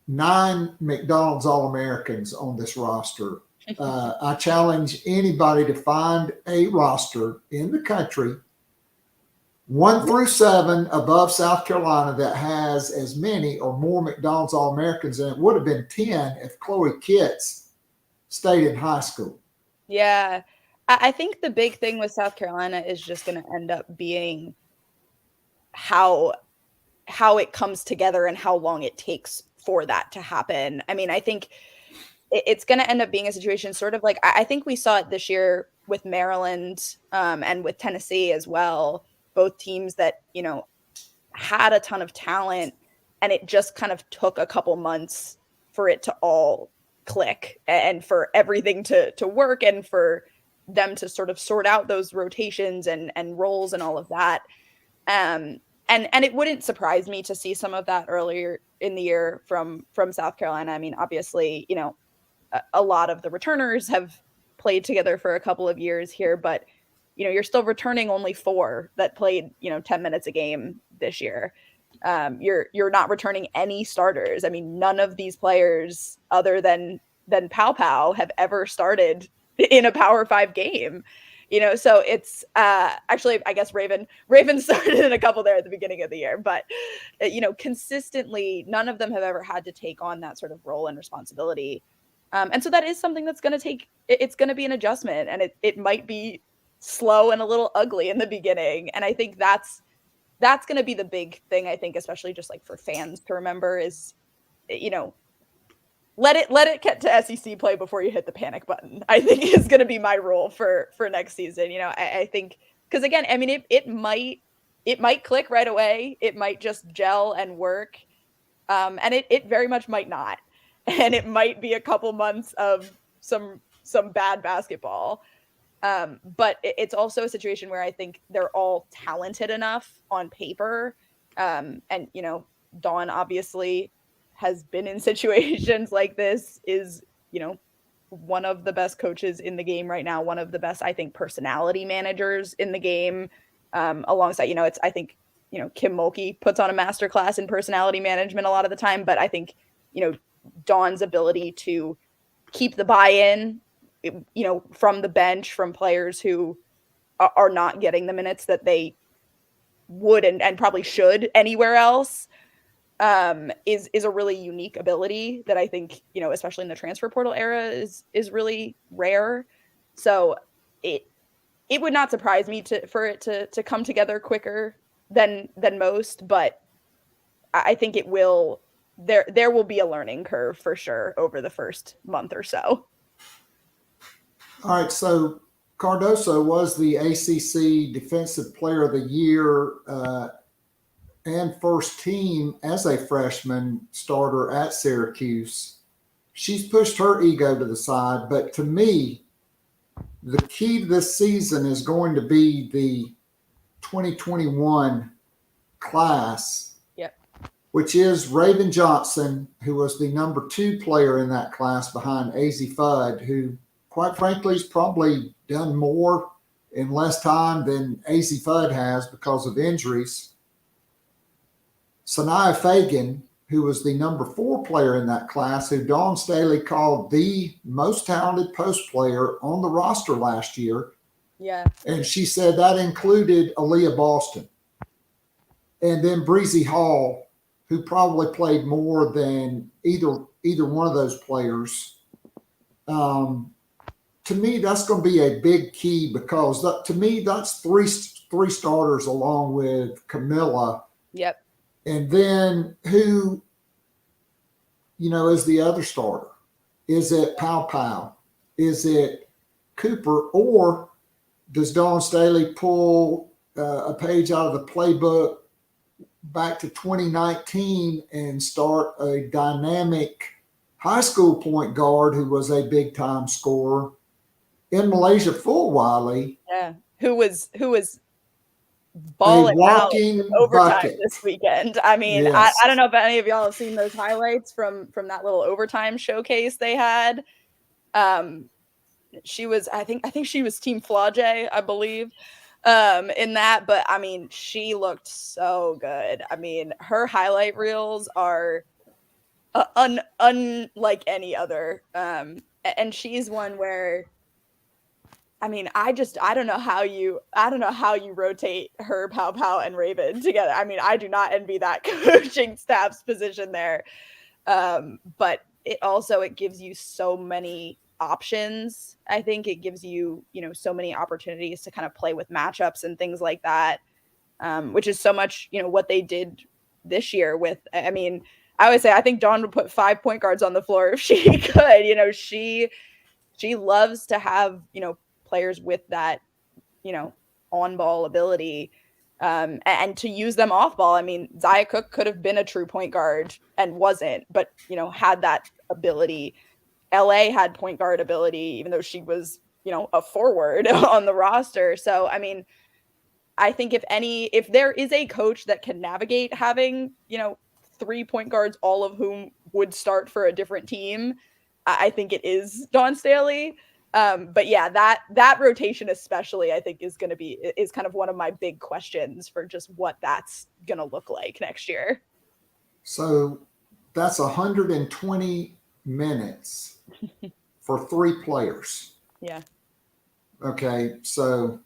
9 McDonald's All-Americans on this roster? I challenge anybody to find a roster in the country 1 through 7 above South Carolina that has as many or more McDonald's All-Americans in it would have been 10 if Chloe Kitts stayed in high school. Yeah. I think the big thing with South Carolina is just going to end up being how it comes together and how long it takes for that to happen. I mean, I think it's going to end up being a situation sort of like, I think we saw it this year with Maryland and with Tennessee as well. Both teams that, had a ton of talent, and it just kind of took a couple months for it to all click and for everything to work and for them to sort of sort out those rotations and roles and all of that. And it wouldn't surprise me to see some of that earlier in the year from South Carolina. I mean, obviously, a lot of the returners have played together for a couple of years here, but you're still returning only 4 that played, 10 minutes a game this year. You're not returning any starters. I mean, none of these players other than Pow Pow have ever started in a Power 5 game. So it's actually, I guess Raven started in a couple there at the beginning of the year, but consistently, none of them have ever had to take on that sort of role and responsibility. And so that is something that's going to it's going to be an adjustment, and it might be slow and a little ugly in the beginning. And I think that's going to be the big thing, I think, especially just like for fans to remember is, let it get to SEC play before you hit the panic button, I think is going to be my rule for next season. I think, because again, I mean, it might click right away. It might just gel and work. And it very much might not. And it might be a couple months of some bad basketball. But it's also a situation where I think they're all talented enough on paper. And, Dawn obviously has been in situations like this, is, one of the best coaches in the game right now, one of the best, I think, personality managers in the game, alongside, I think, Kim Mulkey puts on a masterclass in personality management a lot of the time, but I think, Dawn's ability to keep the buy-in, from the bench, from players who are not getting the minutes that they would and probably should anywhere else, is a really unique ability that I think, especially in the transfer portal era is really rare. So it would not surprise me for it to come together quicker than most, but I think it will. There will be a learning curve for sure over the first month or so. All right, so Cardoso was the ACC Defensive Player of the Year and first team as a freshman starter at Syracuse. She's pushed her ego to the side, but to me, the key to this season is going to be the 2021 class, which is Raven Johnson, who was the number 2 player in that class behind AZ Fudd, who, quite frankly, has probably done more in less time than AZ Fudd has because of injuries. Sanaya Fagan, who was the number 4 player in that class, who Dawn Staley called the most talented post player on the roster last year. Yeah. And she said that included Aaliyah Boston. And then Breezy Hall, who probably played more than either one of those players. To me, that's going to be a big key because to me, that's three starters along with Camilla. Yep. And then who, is the other starter? Is it Pow Pow? Is it Cooper? Or does Dawn Staley pull a page out of the playbook back to 2019 and start a dynamic high school point guard who was a big time scorer in Malaysia Fulwiley? Yeah, who was balling out in overtime bucket this weekend. I mean, yes. I don't know if any of y'all have seen those highlights from that little overtime showcase they had. She was, I think she was Team Flaujae, I believe, in that. But I mean, she looked so good. I mean, her highlight reels are unlike any other. And she's one where I mean, I don't know how you rotate her, Pow Pow, and Raven together. I mean, I do not envy that coaching staff's position there. But it gives you so many options. I think it gives you, so many opportunities to kind of play with matchups and things like that. Which is so much, what they did this year with, I mean, I always say, I think Dawn would put 5 point guards on the floor if she could. She loves to have, players with that, on ball ability, and to use them off ball. I mean, Zia Cook could have been a true point guard and wasn't, but, had that ability. LA had point guard ability, even though she was, a forward on the roster. So, I mean, I think if there is a coach that can navigate having, 3 point guards, all of whom would start for a different team, I think it is Dawn Staley. But yeah, that rotation especially, I think is kind of one of my big questions for just what that's going to look like next year. So that's 120 minutes for 3 players. Yeah. Okay. So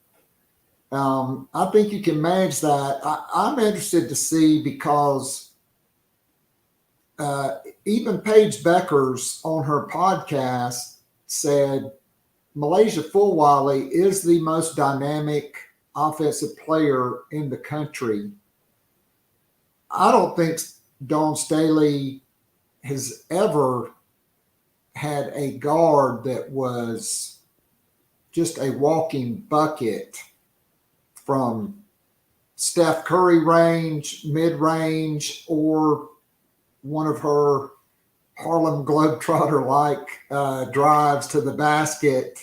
I think you can manage that. I'm interested to see because even Paige Beckers on her podcast said Malaysia Fulwiley is the most dynamic offensive player in the country. I don't think Dawn Staley has ever had a guard that was just a walking bucket from Steph Curry range, mid-range, or one of her Harlem Globetrotter-like drives to the basket.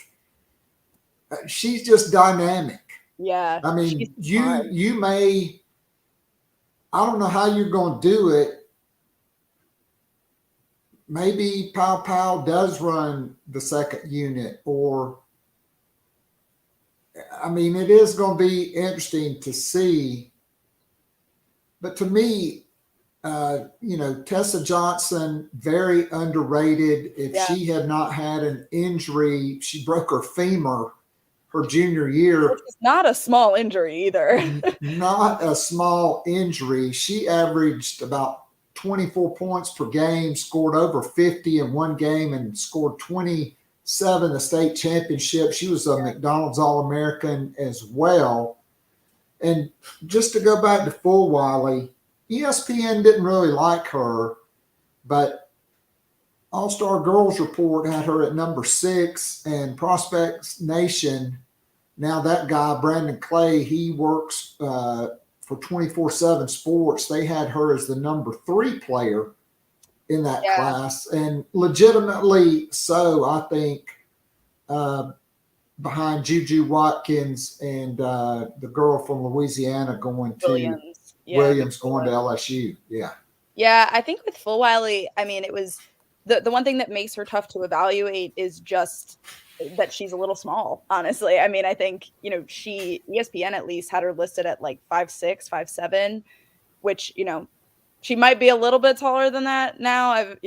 She's just dynamic. Yeah. I mean, you may, I don't know how you're going to do it. Maybe Pow Pow does run the second unit, or I mean, it is going to be interesting to see. But to me, Tessa Johnson, very underrated. If she had not had an injury, she broke her femur her junior year. Which is not a small injury either. Not a small injury. She averaged about 24 points per game, scored over 50 in one game, and scored 27 the state championship. She was a McDonald's All-American as well. And just to go back to Fulwiley, ESPN didn't really like her, but All-Star Girls Report had her at number 6, and Prospects Nation, now that guy, Brandon Clay, he works for 24/7 Sports. They had her as the number 3 player in that class, and legitimately so, I think, behind Juju Watkins and the girl from Louisiana going to Williams going to LSU. Yeah. Yeah, I think with Fulwiley, I mean, it was the one thing that makes her tough to evaluate is just that she's a little small, honestly. I mean, I think, ESPN at least had her listed at like 5'6", 5'7", which, she might be a little bit taller than that now. I've,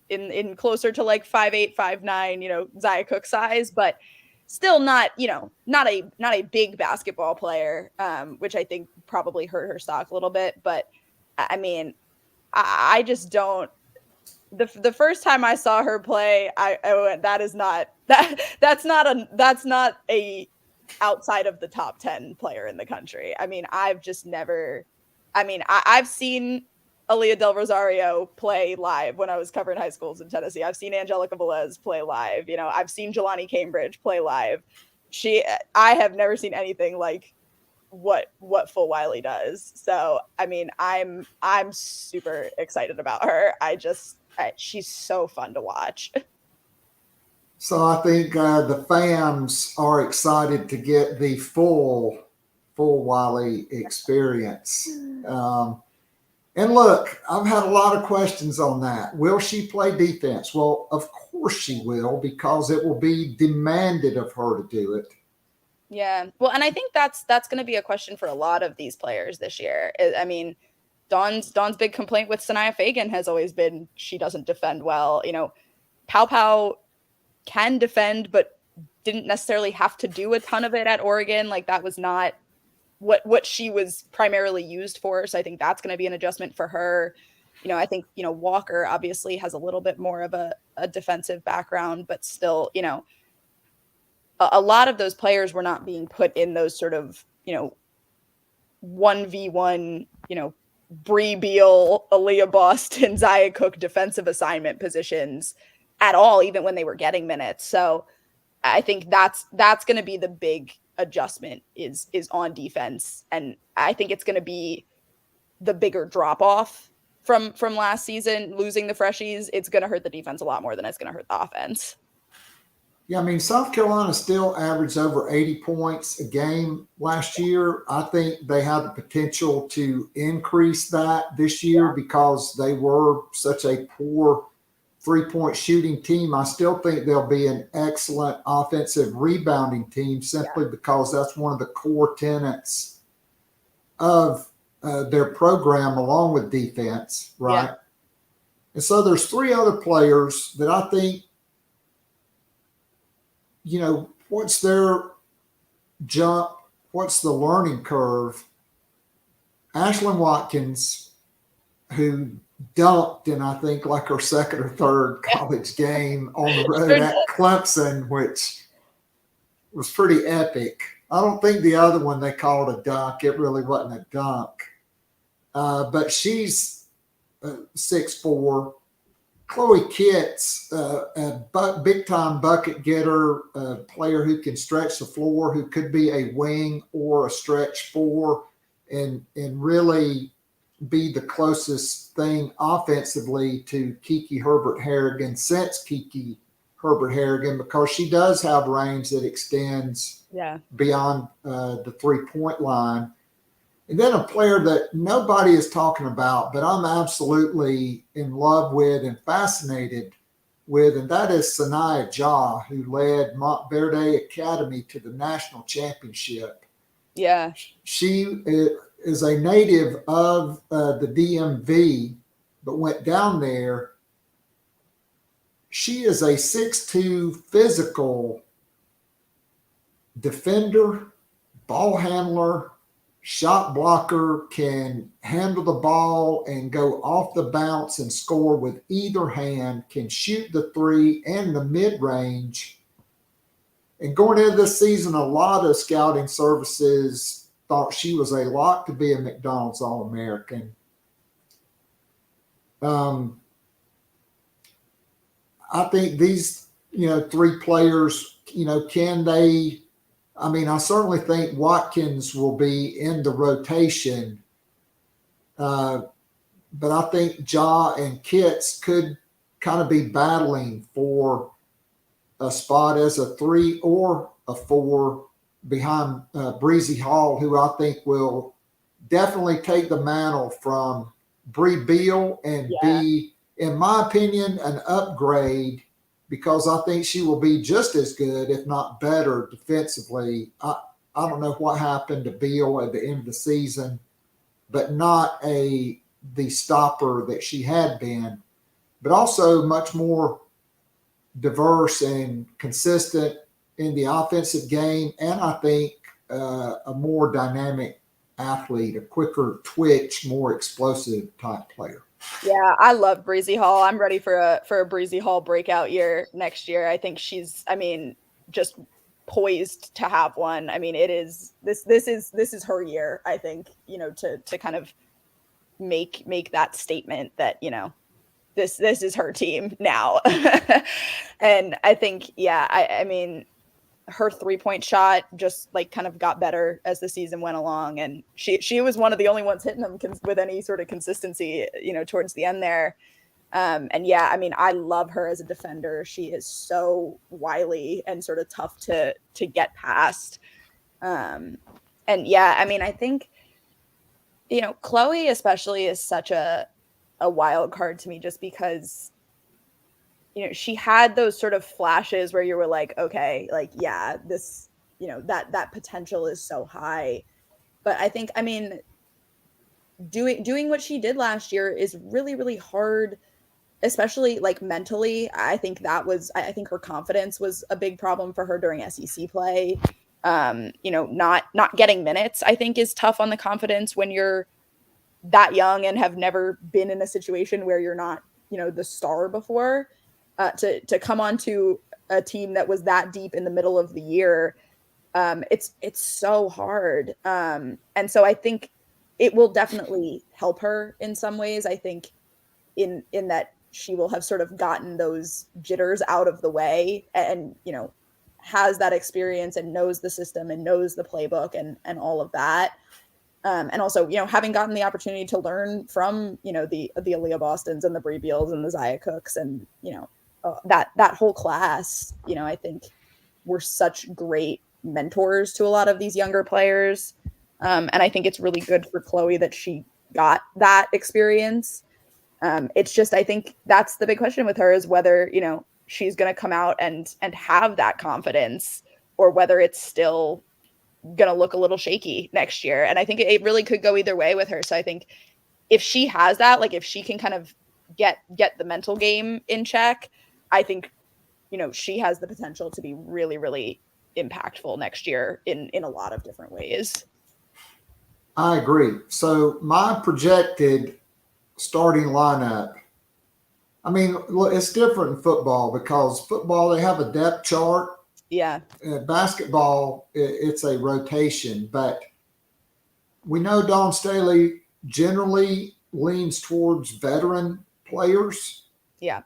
in closer to like 5'8", 5'9", Zia Cook size, but still not, not a big basketball player, which I think probably hurt her stock a little bit. But I mean, I just don't. The first time I saw her play, I went, that's not a outside of the top 10 player in the country. I mean, I've seen Aaliyah Del Rosario play live when I was covering high schools in Tennessee. I've seen Angelica Velez play live. I've seen Jelani Cambridge play live. I have never seen anything like what Fulwiley does. So, I mean, I'm super excited about her. She's so fun to watch. So I think the fans are excited to get the full Wiley experience. And look, I've had a lot of questions on that. Will she play defense? Well, of course she will, because it will be demanded of her to do it. Yeah. Well, and I think that's going to be a question for a lot of these players this year. I mean, Dawn's big complaint with Sanaya Fagan has always been she doesn't defend well. Pow Pow can defend, but didn't necessarily have to do a ton of it at Oregon. Like that was not what she was primarily used for. So I think that's going to be an adjustment for her. I think, Walker obviously has a little bit more of a defensive background, but still, a lot of those players were not being put in those sort of, 1v1, Bree Beal, Aaliyah Boston, Zaya Cook defensive assignment positions at all, even when they were getting minutes. So I think that's going to be the big adjustment is on defense. And I think it's going to be the bigger drop off from last season, losing the freshies. It's going to hurt the defense a lot more than it's going to hurt the offense. Yeah, I mean, South Carolina still averaged over 80 points a game last year. I think they have the potential to increase that this year because they were such a poor three-point shooting team. I still think they'll be an excellent offensive rebounding team simply because that's one of the core tenets of their program along with defense, right? Yeah. And so there's three other players that I think, what's their jump? What's the learning curve? Ashlyn Watkins, who dunked in, I think, like her second or third college game on the road at Clemson, which was pretty epic. I don't think the other one they called a dunk. It really wasn't a dunk. But she's 6'4". Chloe Kitts, a big-time bucket getter, a player who can stretch the floor, who could be a wing or a stretch four, and really be the closest thing offensively to Kiki Herbert-Harrigan since Kiki Herbert-Harrigan, because she does have range that extends beyond the three-point line. And then a player that nobody is talking about, but I'm absolutely in love with and fascinated with, and that is Sanaya Ja, who led Montverde Academy to the national championship. Yeah. She is a native of the DMV, but went down there. She is a 6'2" physical defender, ball handler, shot blocker, can handle the ball and go off the bounce and score with either hand, can shoot the three and the mid-range. And going into this season, a lot of scouting services thought she was a lock to be a McDonald's All-American. I think these, three players, can they – I mean, I certainly think Watkins will be in the rotation, but I think Ja and Kitts could kind of be battling for a spot as a 3 or a 4 behind Breezy Hall, who I think will definitely take the mantle from Bree Beal and be, in my opinion, an upgrade, because I think she will be just as good, if not better, defensively. I don't know what happened to Beal at the end of the season, but not the stopper that she had been, but also much more diverse and consistent in the offensive game. And I think a more dynamic athlete, a quicker twitch, more explosive type player. Yeah, I love Breezy Hall. I'm ready for a Breezy Hall breakout year next year. I think she's, just poised to have one. It is this is her year, I think, to kind of make that statement that, this is her team now. And I think, her 3-point shot just kind of got better as the season went along, and she was one of the only ones hitting them with any sort of consistency, towards the end there. I love her as a defender. She is so wily and sort of tough to get past. I think, Chloe especially is such a wild card to me, just because she had those sort of flashes where you were like, okay, this, that potential is so high. But I think, doing what she did last year is really, really hard especially like mentally, I think I think her confidence was a big problem for her during SEC play. Not getting minutes, I think, is tough on the confidence when you're that young and have never been in a situation where you're not, the star before. To come onto a team that was that deep in the middle of the year, it's so hard. And so I think it will definitely help her in some ways. I think in that she will have sort of gotten those jitters out of the way and has that experience and knows the system and knows the playbook and all of that. And also, having gotten the opportunity to learn from, the Aaliyah Bostons and the Bree Beals and the Zaya Cooks and, that whole class, I think were such great mentors to a lot of these younger players. And I think it's really good for Chloe that she got that experience. It's just, I think that's the big question with her is whether, she's going to come out and have that confidence or whether it's still going to look a little shaky next year. And I think it really could go either way with her. So I think if she has that, like if she can kind of get the mental game in check, I think, she has the potential to be really, really impactful next year in a lot of different ways. I agree. So my projected starting lineup, I mean, look, it's different in football because football, they have a depth chart. Yeah. Basketball, it's a rotation, but we know Dawn Staley generally leans towards veteran players. Yeah.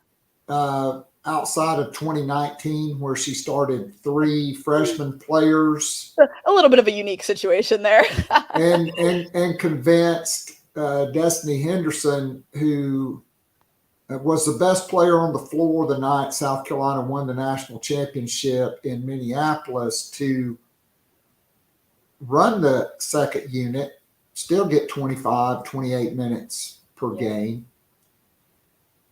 Outside of 2019, where she started 3 freshman players. A little bit of a unique situation there. and convinced Destiny Henderson, who was the best player on the floor the night South Carolina won the national championship in Minneapolis, to run the second unit, still get 25, 28 minutes per game.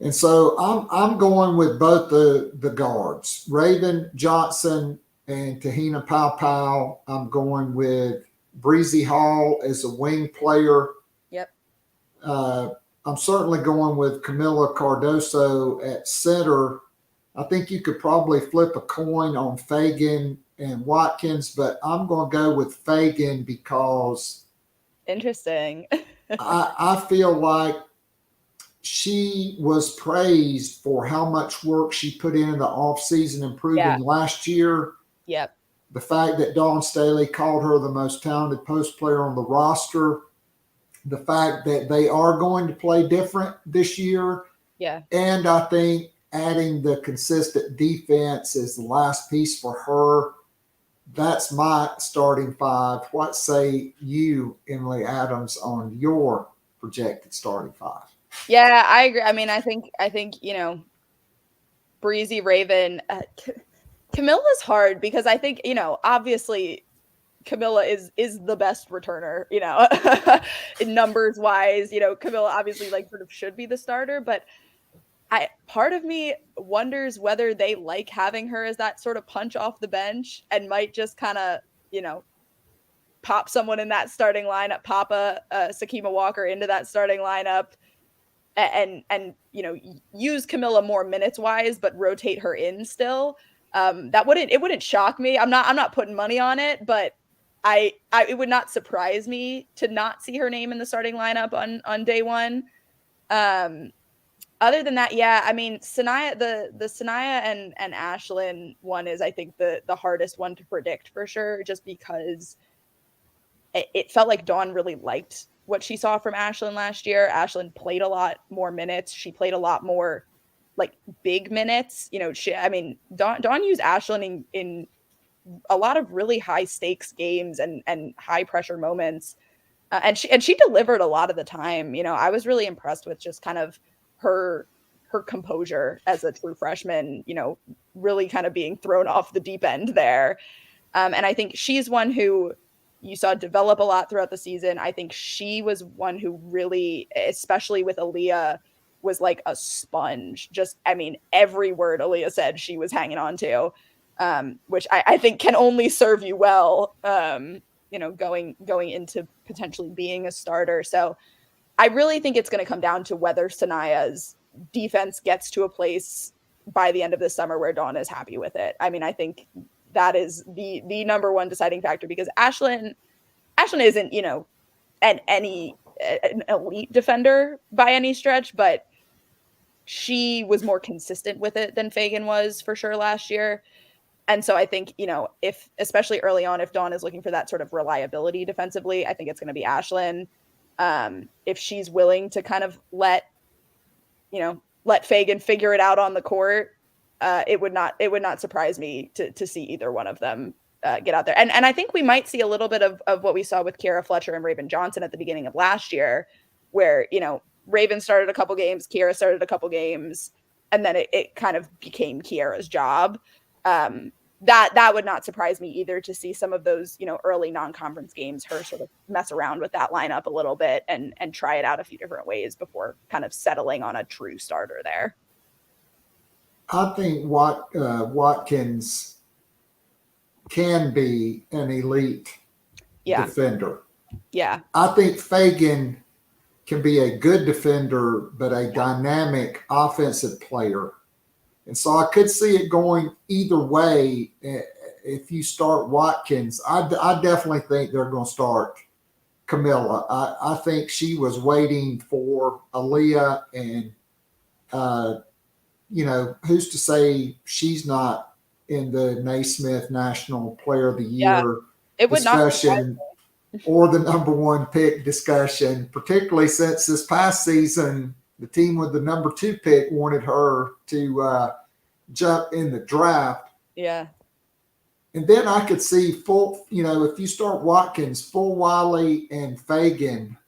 And so I'm going with both the guards, Raven Johnson and Tahina Powell. I'm going with Breezy Hall as a wing player. Yep. I'm certainly going with Camila Cardoso at center. I think you could probably flip a coin on Fagan and Watkins, but I'm going to go with Fagan because interesting. I feel like she was praised for how much work she put in the offseason improving last year. Yep. The fact that Dawn Staley called her the most talented post player on the roster. The fact that they are going to play different this year. Yeah. And I think adding the consistent defense is the last piece for her. That's my starting 5. What say you, Emily Adams, on your projected starting 5? Yeah, I agree. I mean, I think, Breezy, Raven, Camilla's hard because I think, obviously Camilla is the best returner, in numbers wise, Camilla obviously sort of should be the starter, but part of me wonders whether they like having her as that sort of punch off the bench and might just kind of, pop someone in that starting lineup, pop a Sakima Walker into that starting lineup and use Camilla more minutes wise, but rotate her in still. It wouldn't shock me. I'm not putting money on it, but it would not surprise me to not see her name in the starting lineup on day one. Other than that, yeah, I mean, Sanaya, the Sanaya and Ashlyn one is, I think, the hardest one to predict for sure, just because it felt like Dawn really liked what she saw from Ashlyn last year. Ashlyn played a lot more minutes. She played a lot more big minutes. Dawn used Ashlyn in a lot of really high stakes games and high pressure moments. And she delivered a lot of the time. I was really impressed with just kind of her composure as a true freshman, really kind of being thrown off the deep end there. And I think she's one who you saw develop a lot throughout the season. I think she was one who really, especially with Aaliyah, was like a sponge. Just, I mean, every word Aaliyah said, she was hanging on to, which I think can only serve you well, going into potentially being a starter. So I really think it's going to come down to whether Sanaya's defense gets to a place by the end of the summer where Dawn is happy with it. I mean, I think that is the number one deciding factor, because Ashlyn isn't, an elite defender by any stretch, but she was more consistent with it than Fagan was for sure last year. And so I think, if, especially early on, if Dawn is looking for that sort of reliability defensively, I think it's going to be Ashlyn. If she's willing to kind of let Fagan figure it out on the court, it would not surprise me to see either one of them get out there. And I think we might see a little bit of what we saw with Kiera Fletcher and Raven Johnson at the beginning of last year, where, Raven started a couple games, Kiera started a couple games, and then it kind of became Kiera's job. That would not surprise me either, to see some of those, early non-conference games, her sort of mess around with that lineup a little bit and try it out a few different ways before kind of settling on a true starter there. I think Watkins can be an elite defender. Yeah. I think Fagan can be a good defender, but a dynamic offensive player. And so I could see it going either way. If you start Watkins, I definitely think they're going to start Camilla. I think she was waiting for Aaliyah, and, who's to say she's not in the Naismith National Player of the Year discussion or the number one pick discussion, particularly since this past season, the team with the number 2 pick wanted her to jump in the draft. Yeah. And then I could see if you start Watkins, full Wiley and Fagan.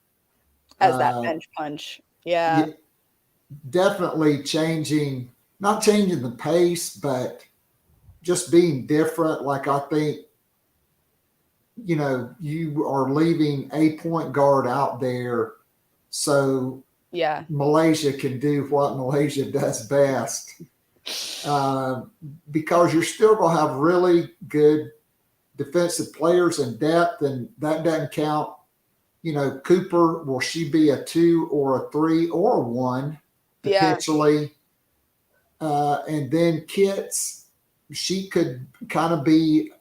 As that bench punch. Yeah. Definitely not changing the pace, but just being different. Like, I think, you are leaving a point guard out there, so Malaysia can do what Malaysia does best, because you're still going to have really good defensive players in depth, and that doesn't count. Cooper, will she be a 2 or a 3 or a 1 potentially? And then Kitts, she could kind of be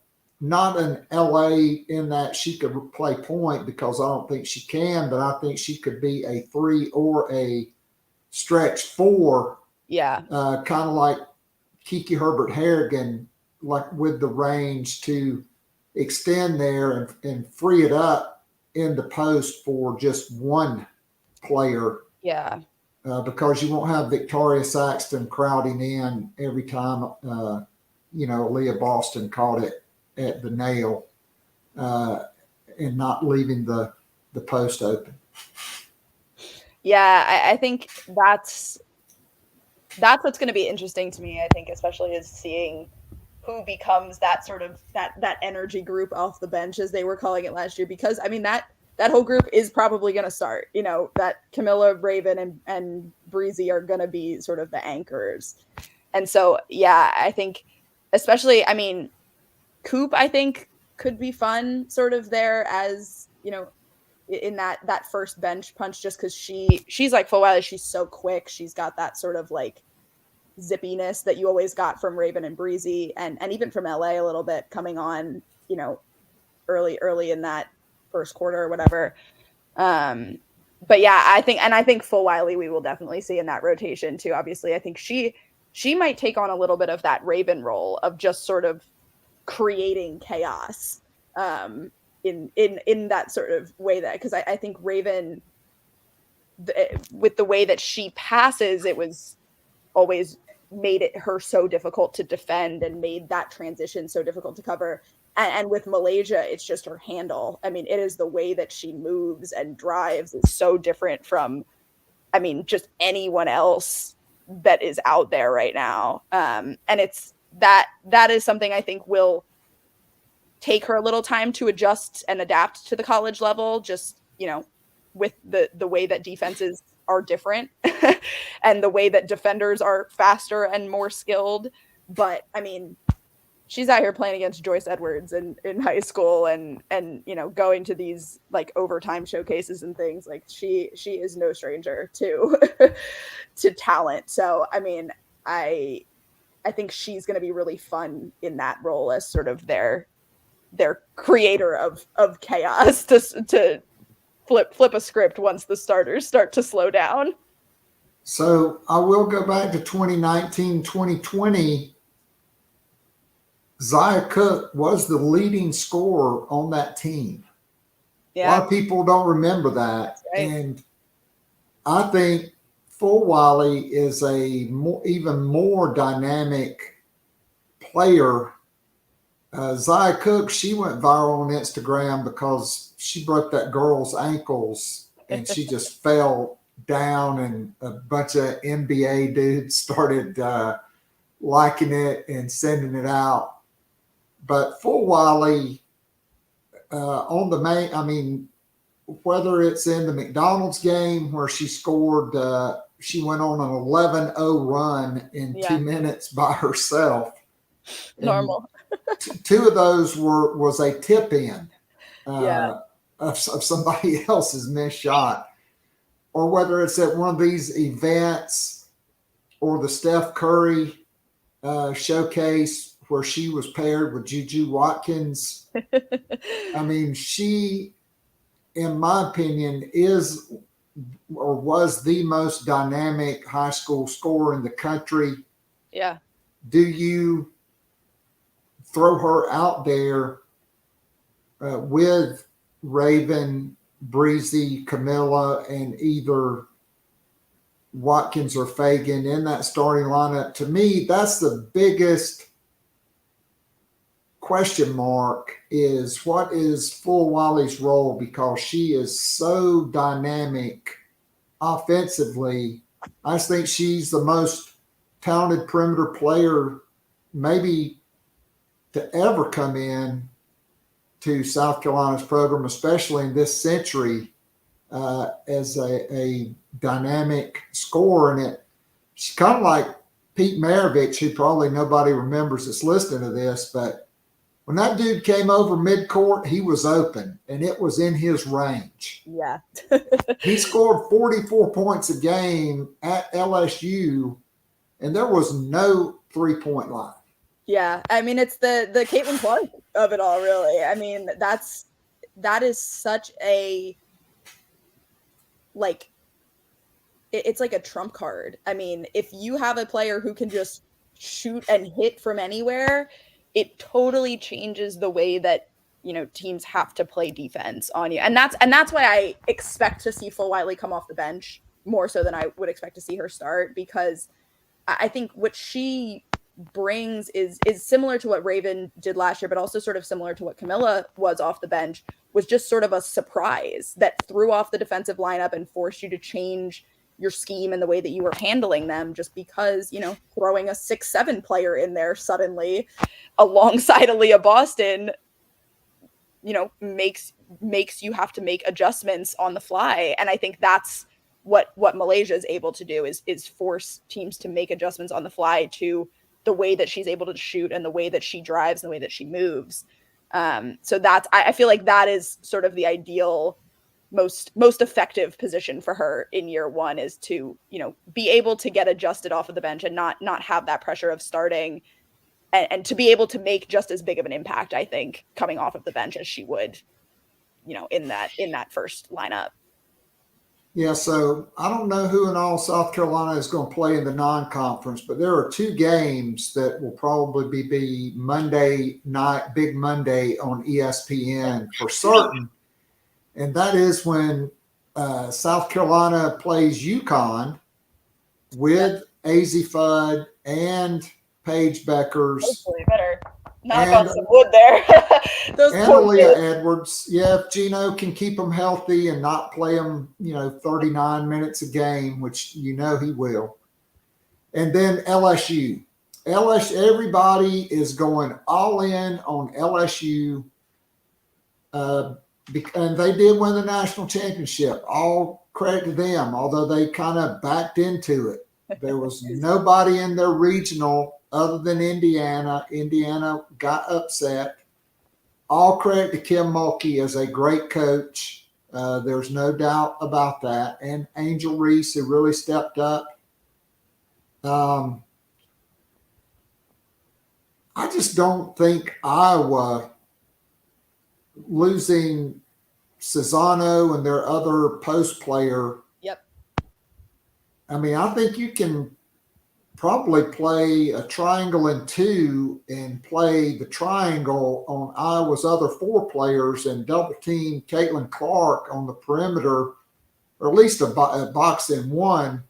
not an LA in that she could play point, because I don't think she can, but I think she could be a 3 or a stretch 4. Yeah. Kind of like Kiki Herbert Harrigan, like with the range to extend there and free it up in the post for just one player. Yeah. Because you won't have Victoria Saxton crowding in every time, Leah Boston caught it at the nail, and not leaving the post open. Yeah, I think that's what's going to be interesting to me. I think, especially, is seeing who becomes that sort of that energy group off the bench, as they were calling it last year. Because I mean, that whole group is probably going to start. That Camilla, Raven, and Breezy are going to be sort of the anchors. And so, yeah, I think, especially, I mean, Coop, I think, could be fun sort of there as, in that first bench punch, just because she's like full Wiley. She's so quick. She's got that sort of like zippiness that you always got from Raven and Breezy, and even from LA a little bit coming on, early in that first quarter or whatever. But yeah, I think full Wiley we will definitely see in that rotation too. Obviously, I think she might take on a little bit of that Raven role of just sort of creating chaos in that sort of way, that because I think Raven, with the way that she passes, it was always made her so difficult to defend and made that transition so difficult to cover. And with Malaysia, it's just her handle. I mean, it is the way that she moves and drives is so different from, I mean, just anyone else that is out there right now. And it's that is something I think will take her a little time to adjust and adapt to the college level, just, with the way that defenses are different and the way that defenders are faster and more skilled. But I mean, she's out here playing against Joyce Edwards in high school and going to these like overtime showcases and things. Like she is no stranger to to talent. So I mean, I think she's going to be really fun in that role as sort of their creator of chaos to flip a script once the starters start to slow down. So I will go back to 2019, 2020. Zia Cook was the leading scorer on that team. Yeah. A lot of people don't remember that. Right. And I think Fulwiley is even more dynamic player. Zia Cook, she went viral on Instagram because she broke that girl's ankles and she just fell down, and a bunch of NBA dudes started liking it and sending it out. But Fulwiley on the main, I mean, whether it's in the McDonald's game where she scored, she went on an 11-0 run in 2 minutes by herself. Normal. Two of those was a tip in of somebody else's missed shot. Or whether it's at one of these events or the Steph Curry showcase where she was paired with Juju Watkins. I mean, she, in my opinion, is or was the most dynamic high school scorer in the country. Yeah. Do you throw her out there with Raven, Breezy, Camilla, and either Watkins or Fagan in that starting lineup? To me, that's the biggest question mark, is what is Fulwiley's role, because she is so dynamic offensively. I just think she's the most talented perimeter player maybe to ever come in to South Carolina's program, especially in this century, as a dynamic scorer. And she's kind of like Pete Maravich, who probably nobody remembers that's listening to this, but when that dude came over midcourt, he was open, and it was in his range. Yeah. He scored 44 points a game at LSU, and there was no three-point line. Yeah, I mean, it's the Caitlin Clark of it all, really. I mean, that is such a, like, it's like a trump card. I mean, if you have a player who can just shoot and hit from anywhere, it totally changes the way that, teams have to play defense on you. And that's why I expect to see Fulwiley come off the bench more so than I would expect to see her start, because I think what she brings is similar to what Raven did last year, but also sort of similar to what Camilla was off the bench, was just sort of a surprise that threw off the defensive lineup and forced you to change your scheme and the way that you were handling them, just because, throwing a 6'7" player in there suddenly alongside Aaliyah Boston, makes you have to make adjustments on the fly. And I think that's what Malaysia is able to do, is force teams to make adjustments on the fly to the way that she's able to shoot and the way that she drives and the way that she moves. So I feel like that is sort of the ideal, most effective position for her in year one, is to, be able to get adjusted off of the bench and not have that pressure of starting, and to be able to make just as big of an impact, I think, coming off of the bench as she would, in that first lineup. Yeah, so I don't know who in all South Carolina is going to play in the non-conference, but there are two games that will probably be Monday night, Big Monday on ESPN for certain. And that is when South Carolina plays UConn with AZ Fudd and Paige Beckers. Hopefully better knock on some wood there. Those and Aaliyah Edwards. Yeah, if Gino can keep them healthy and not play them, 39 minutes a game, which he will. And then LSU. Everybody is going all in on LSU. And they did win the national championship. All credit to them, although they kind of backed into it. There was nobody in their regional other than Indiana. Indiana got upset. All credit to Kim Mulkey as a great coach. There's no doubt about that. And Angel Reese, who really stepped up. I just don't think Iowa losing Cesano and their other post player. Yep. I mean, I think you can probably play a triangle in two and play the triangle on Iowa's other 4 players and double team Caitlin Clark on the perimeter, or at least a box in one.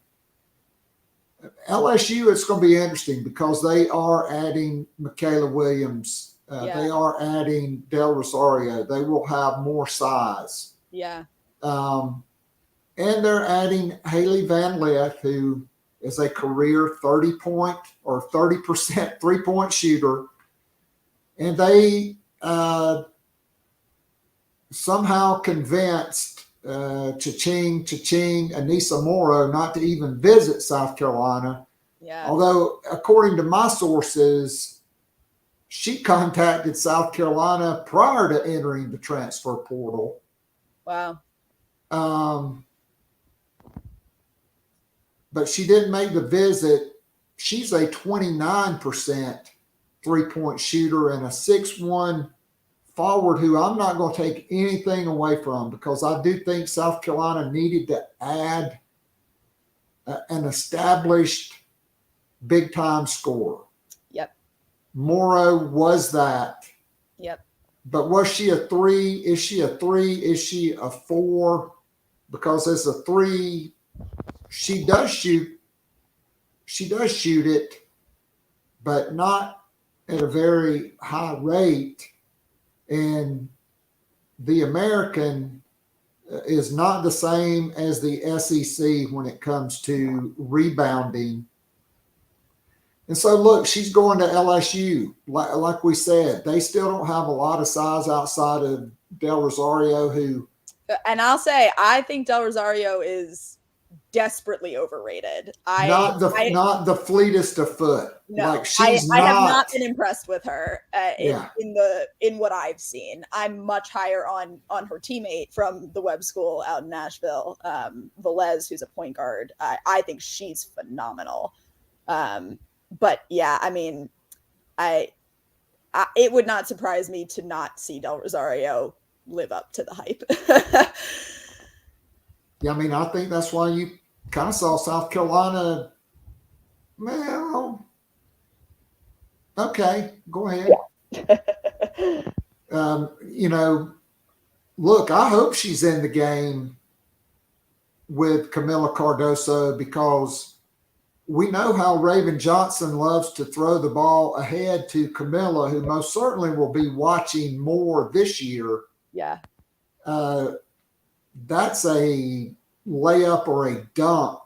LSU, it's going to be interesting because they are adding Michaela Williams. They are adding Del Rosario. They will have more size. Yeah. And they're adding Haley Van Lith, who is a career 30-point or 30% three-point shooter. And they somehow convinced Anissa Morrow not to even visit South Carolina. Yeah. Although, according to my sources, she contacted South Carolina prior to entering the transfer portal. Wow. But she didn't make the visit. She's a 29% three-point shooter and a 6'1" forward who I'm not going to take anything away from, because I do think South Carolina needed to add an established big-time scorer. Yep. Morrow was that. Yep. But was she a 3? Is she a 3? Is she a 4? Because as a 3, she does shoot it, but not at a very high rate. And the American is not the same as the SEC when it comes to rebounding. And so, look, she's going to LSU. Like we said, they still don't have a lot of size outside of Del Rosario, who. And I'll say, I think Del Rosario is desperately overrated. Not the fleetest of foot. No, like she's I have not been impressed with her Yeah. in what I've seen. I'm much higher on her teammate from the web school out in Nashville, Velez, who's a point guard. I think she's phenomenal. But yeah, I mean, it would not surprise me to not see Del Rosario live up to the hype. Yeah, I mean, I think that's why you kind of saw South Carolina. Well, okay, go ahead. Look, I hope she's in the game with Camila Cardoso, because we know how Raven Johnson loves to throw the ball ahead to Camila, who most certainly will be watching more this year. Yeah. That's a layup or a dunk,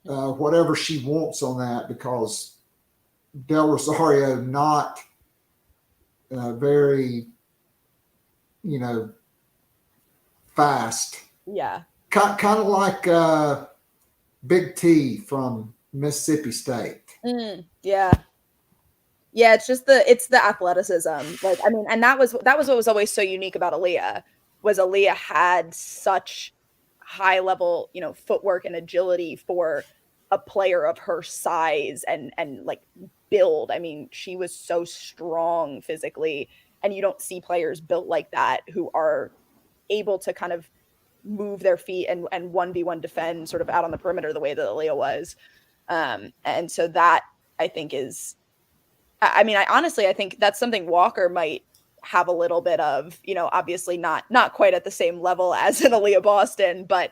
whatever she wants on that, because Del Rosario not very, fast. Yeah. Kind of like Big T from Mississippi State. Yeah. Yeah, it's just the athleticism. Like, I mean, and that was what was always so unique about Aaliyah, was Aaliyah had such high level, footwork and agility for a player of her size and like build. I mean, she was so strong physically, and you don't see players built like that who are able to kind of move their feet and 1v1 defend sort of out on the perimeter the way that Aaliyah was. And so that, I think, is, I mean, I think that's something Walker might have a little bit of, obviously not quite at the same level as an Aaliyah Boston, but,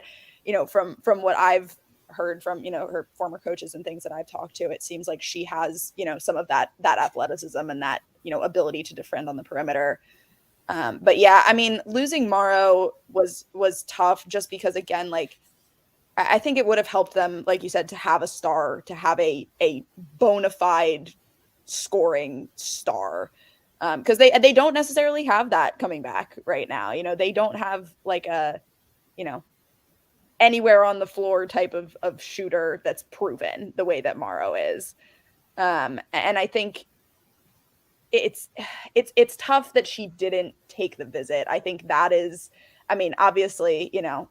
from what I've heard from, her former coaches and things that I've talked to, it seems like she has, some of that athleticism and that, ability to defend on the perimeter. But yeah, I mean, losing Morrow was tough, just because, again, like, I think it would have helped them, like you said, to have a star, to have a bona fide scoring star. Because they don't necessarily have that coming back right now. They don't have like a, anywhere on the floor type of shooter that's proven the way that Morrow is. And I think it's tough that she didn't take the visit. I think that is, I mean, obviously, you know,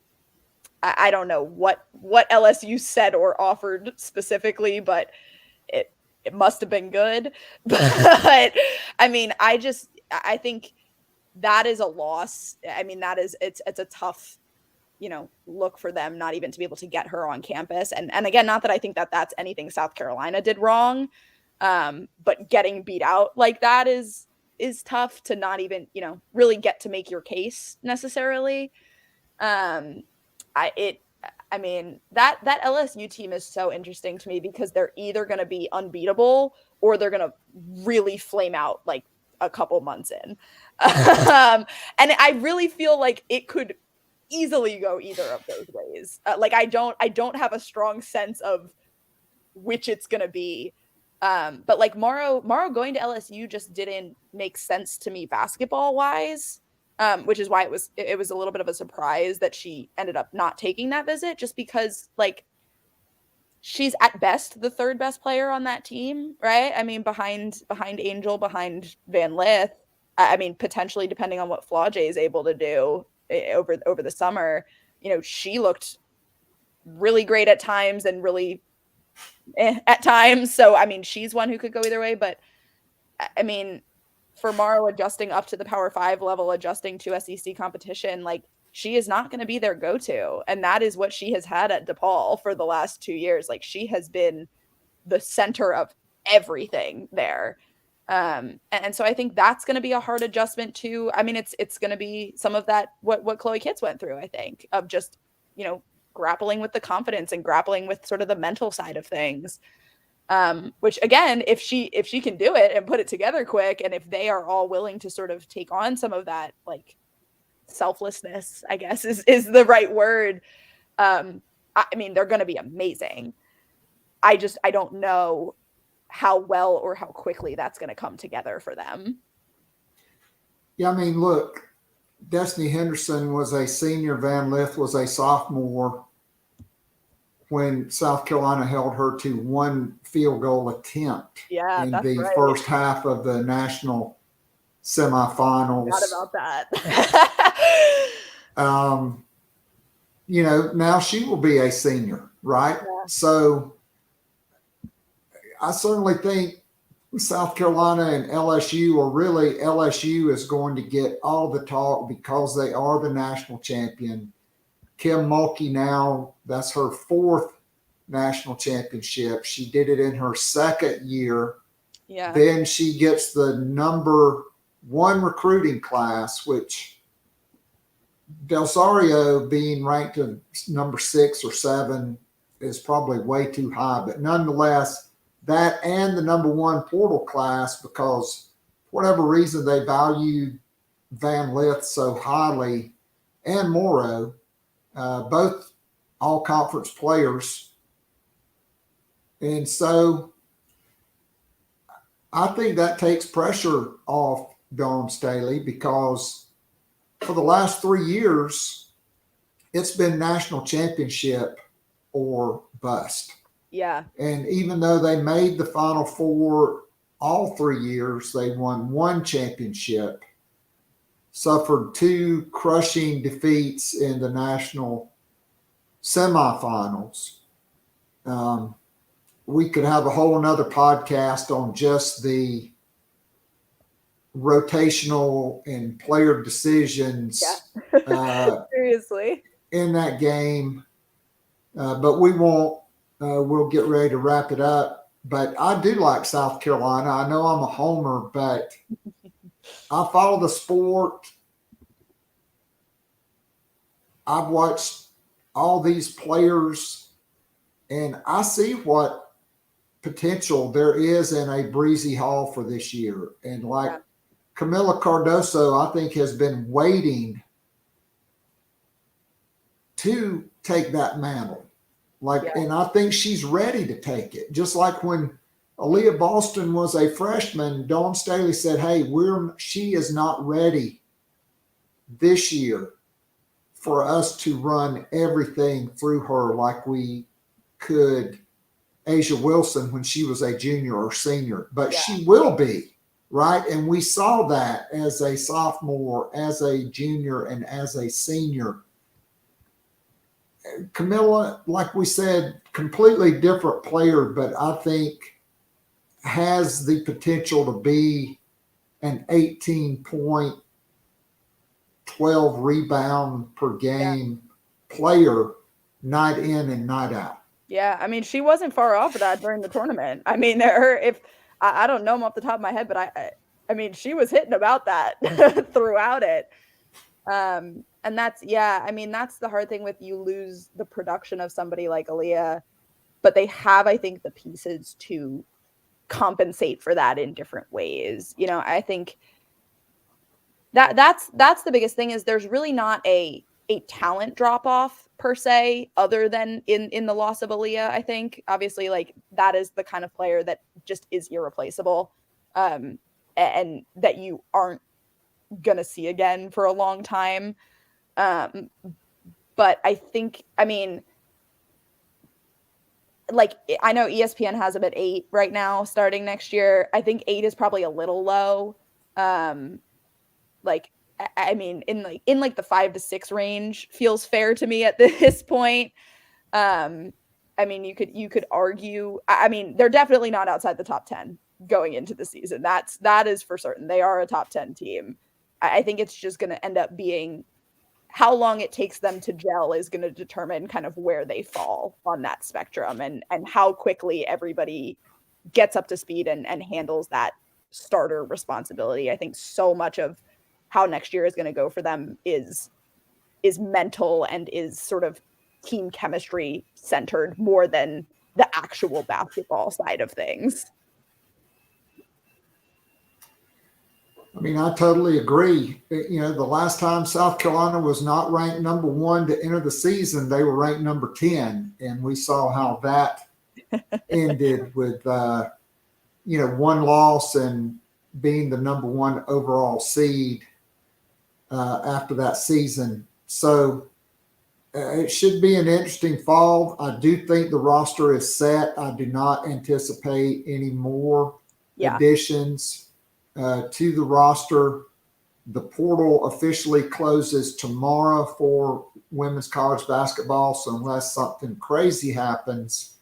I don't know what LSU said or offered specifically, but it must have been good. But I mean, I think that is a loss. I mean, it's a tough, you know, look for them not even to be able to get her on campus. And again, not that I think that that's anything South Carolina did wrong, but getting beat out like that is tough to not even, you know, really get to make your case necessarily. I mean, that LSU team is so interesting to me because they're either going to be unbeatable or they're going to really flame out like a couple months in. And I really feel like it could easily go either of those ways. Like I don't have a strong sense of which it's going to be. But like Morrow going to LSU just didn't make sense to me basketball wise. Which is why it was a little bit of a surprise that she ended up not taking that visit, just because like she's at best the third best player on that team, right? I mean, behind Angel, behind Van Lith. I mean, potentially depending on what Flau'jae is able to do over the summer, you know, she looked really great at times and really at times. So I mean, she's one who could go either way, but I mean, for Morrow adjusting up to the Power 5 level, adjusting to SEC competition, like she is not going to be their go-to. And that is what she has had at DePaul for the last 2 years. Like she has been the center of everything there. And so I think that's going to be a hard adjustment too. I mean, it's going to be some of that, what Chloe Kitts went through, I think, of just, you know, grappling with the confidence and grappling with sort of the mental side of things. Which again, if she can do it and put it together quick, and if they are all willing to sort of take on some of that, like selflessness, I guess is the right word. I mean, they're going to be amazing. I don't know how well or how quickly that's going to come together for them. Yeah, I mean, look, Destiny Henderson was a senior. Van Lith was a sophomore when South Carolina held her to one field goal attempt in the first half of the national semifinals. Not about that. You know, now she will be a senior, right? Yeah. So I certainly think South Carolina and LSU, or really LSU, is going to get all the talk because they are the national champion. Kim Mulkey now, that's her fourth national championship. She did it in her second year. Yeah. Then she gets the number one recruiting class, which Del Sario being ranked at number 6 or 7 is probably way too high. But nonetheless, that and the number one portal class, because for whatever reason they valued Van Lith so highly, and Morrow, both all-conference players. And so I think that takes pressure off Dawn Staley, because for the last 3 years, it's been national championship or bust. Yeah. And even though they made the Final Four all 3 years, they won one championship, suffered 2 crushing defeats in the national semifinals. We could have a whole another podcast on just the rotational and player decisions seriously in that game. But we won't. We'll get ready to wrap it up. But I do like South Carolina. I know I'm a homer, but I follow the sport. I've watched all these players, and I see what potential there is in a Breezy Hall for this year. And like Camila Cardoso, I think, has been waiting to take that mantle. And I think she's ready to take it. Just like when Aaliyah Boston was a freshman, Dawn Staley said, hey, she is not ready this year for us to run everything through her like we could Asia Wilson when she was a junior or senior, but Yeah. she will be, right? And we saw that as a sophomore, as a junior, and as a senior. Camilla, like we said, completely different player, but I think has the potential to be an 18-point, 12 rebound per game player night in and night out. Yeah, I mean, she wasn't far off of that during the tournament. I mean, I don't know them off the top of my head, but I mean, she was hitting about that throughout it. And that's, I mean, that's the hard thing with you lose the production of somebody like Aaliyah, but they have, I think, the pieces to compensate for that in different ways. You know, I think that's the biggest thing is there's really not a talent drop off per se, other than in the loss of Aaliyah. I think obviously like that is the kind of player that just is irreplaceable, and that you aren't gonna see again for a long time. But I think, I mean, like I know ESPN has them at 8 right now starting next year. I think 8 is probably a little low. Like I mean, in like the 5 to 6 range feels fair to me at this point. I mean, you could argue. I mean, they're definitely not outside the top 10 going into the season. That is for certain. They are a top 10 team. I think it's just going to end up being how long it takes them to gel is going to determine kind of where they fall on that spectrum, and how quickly everybody gets up to speed and handles that starter responsibility. I think so much of how next year is going to go for them is mental and is sort of team chemistry centered more than the actual basketball side of things. I mean, I totally agree. You know, the last time South Carolina was not ranked number 1 to enter the season, they were ranked number 10. And we saw how that ended with, you know, 1 loss and being the number 1 overall seed after that season. So it should be an interesting fall. I do think the roster is set. I do not anticipate any more additions to the roster. The portal officially closes tomorrow for women's college basketball. So unless something crazy happens,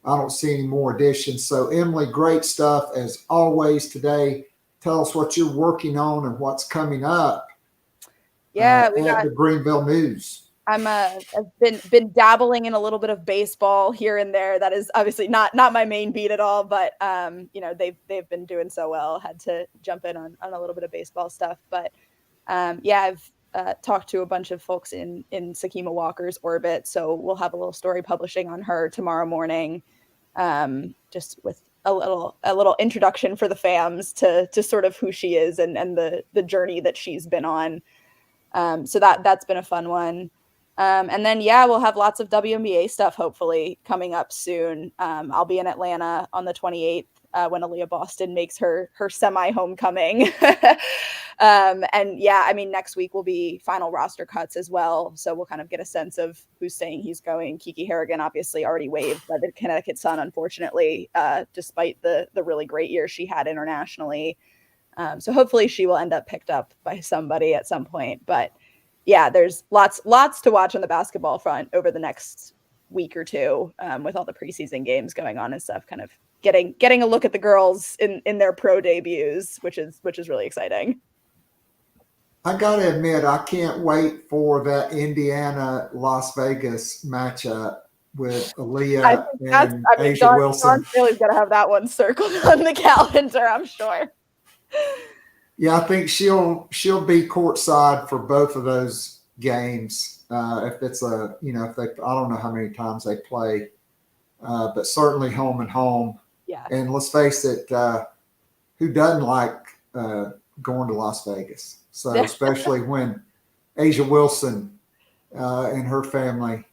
I don't see any more additions. So Emily, great stuff as always today. Tell us what you're working on and what's coming up. Yeah, at the Greenville News. I've been dabbling in a little bit of baseball here and there. That is obviously not my main beat at all, but you know, they've been doing so well. Had to jump in on a little bit of baseball stuff. But I've talked to a bunch of folks in Sakima Walker's orbit, so we'll have a little story publishing on her tomorrow morning, just with a little introduction for the fams to sort of who she is and the journey that she's been on. So that's been a fun one. And then, we'll have lots of WNBA stuff, hopefully, coming up soon. I'll be in Atlanta on the 28th when Aaliyah Boston makes her semi-homecoming. And I mean, next week will be final roster cuts as well. So we'll kind of get a sense of who's saying he's going. Kiki Harrigan obviously already waived by the Connecticut Sun, unfortunately, despite the really great year she had internationally. So hopefully she will end up picked up by somebody at some point. But there's lots to watch on the basketball front over the next week or two, with all the preseason games going on and stuff, kind of getting a look at the girls in their pro debuts, which is really exciting. I got to admit, I can't wait for that Indiana Las Vegas matchup with Aaliyah and Asia Wilson. Dawn Staley's got to have that one circled on the calendar, I'm sure. Yeah, I think she'll be courtside for both of those games. If it's I don't know how many times they play, but certainly home and home. Yeah. And let's face it, who doesn't like going to Las Vegas? So especially when Asia Wilson and her family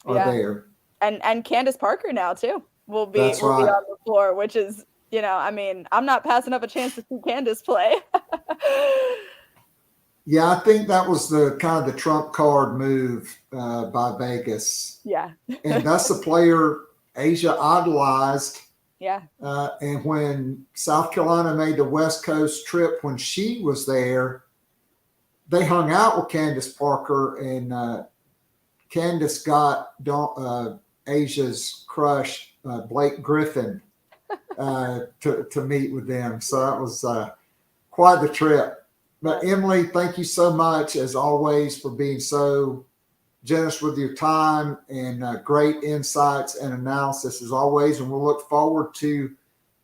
are there. And Candace Parker now too will be on the floor, which is, I mean, I'm not passing up a chance to see Candace play. Yeah, I think that was the kind of the trump card move by Vegas. Yeah. And that's a player Asia idolized. Yeah. And when South Carolina made the West Coast trip when she was there, they hung out with Candace Parker, and Candace got Asia's crush, Blake Griffin, to meet with them. So that was quite the trip. But Emily, thank you so much, as always, for being so generous with your time and great insights and analysis as always. And we'll look forward to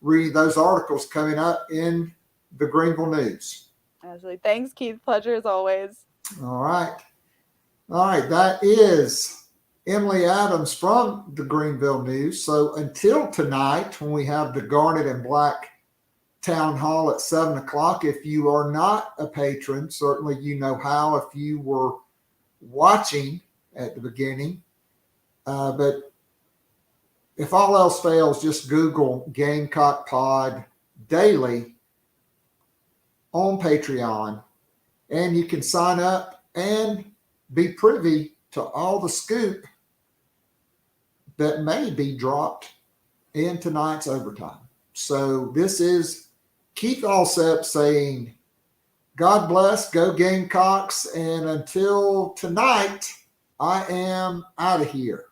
reading those articles coming up in the Greenville News. Absolutely. Thanks, Keith. Pleasure as always. All right. All right. That is Emily Adams from the Greenville News. So until tonight, when we have the Garnet and Black Town Hall at 7 o'clock, if you are not a patron, certainly you know how if you were watching at the beginning. But if all else fails, just Google Gamecock Pod Daily on Patreon, and you can sign up and be privy to all the scoop that may be dropped in tonight's overtime. So this is Keith Alsep saying, God bless, go Gamecocks, and until tonight, I am out of here.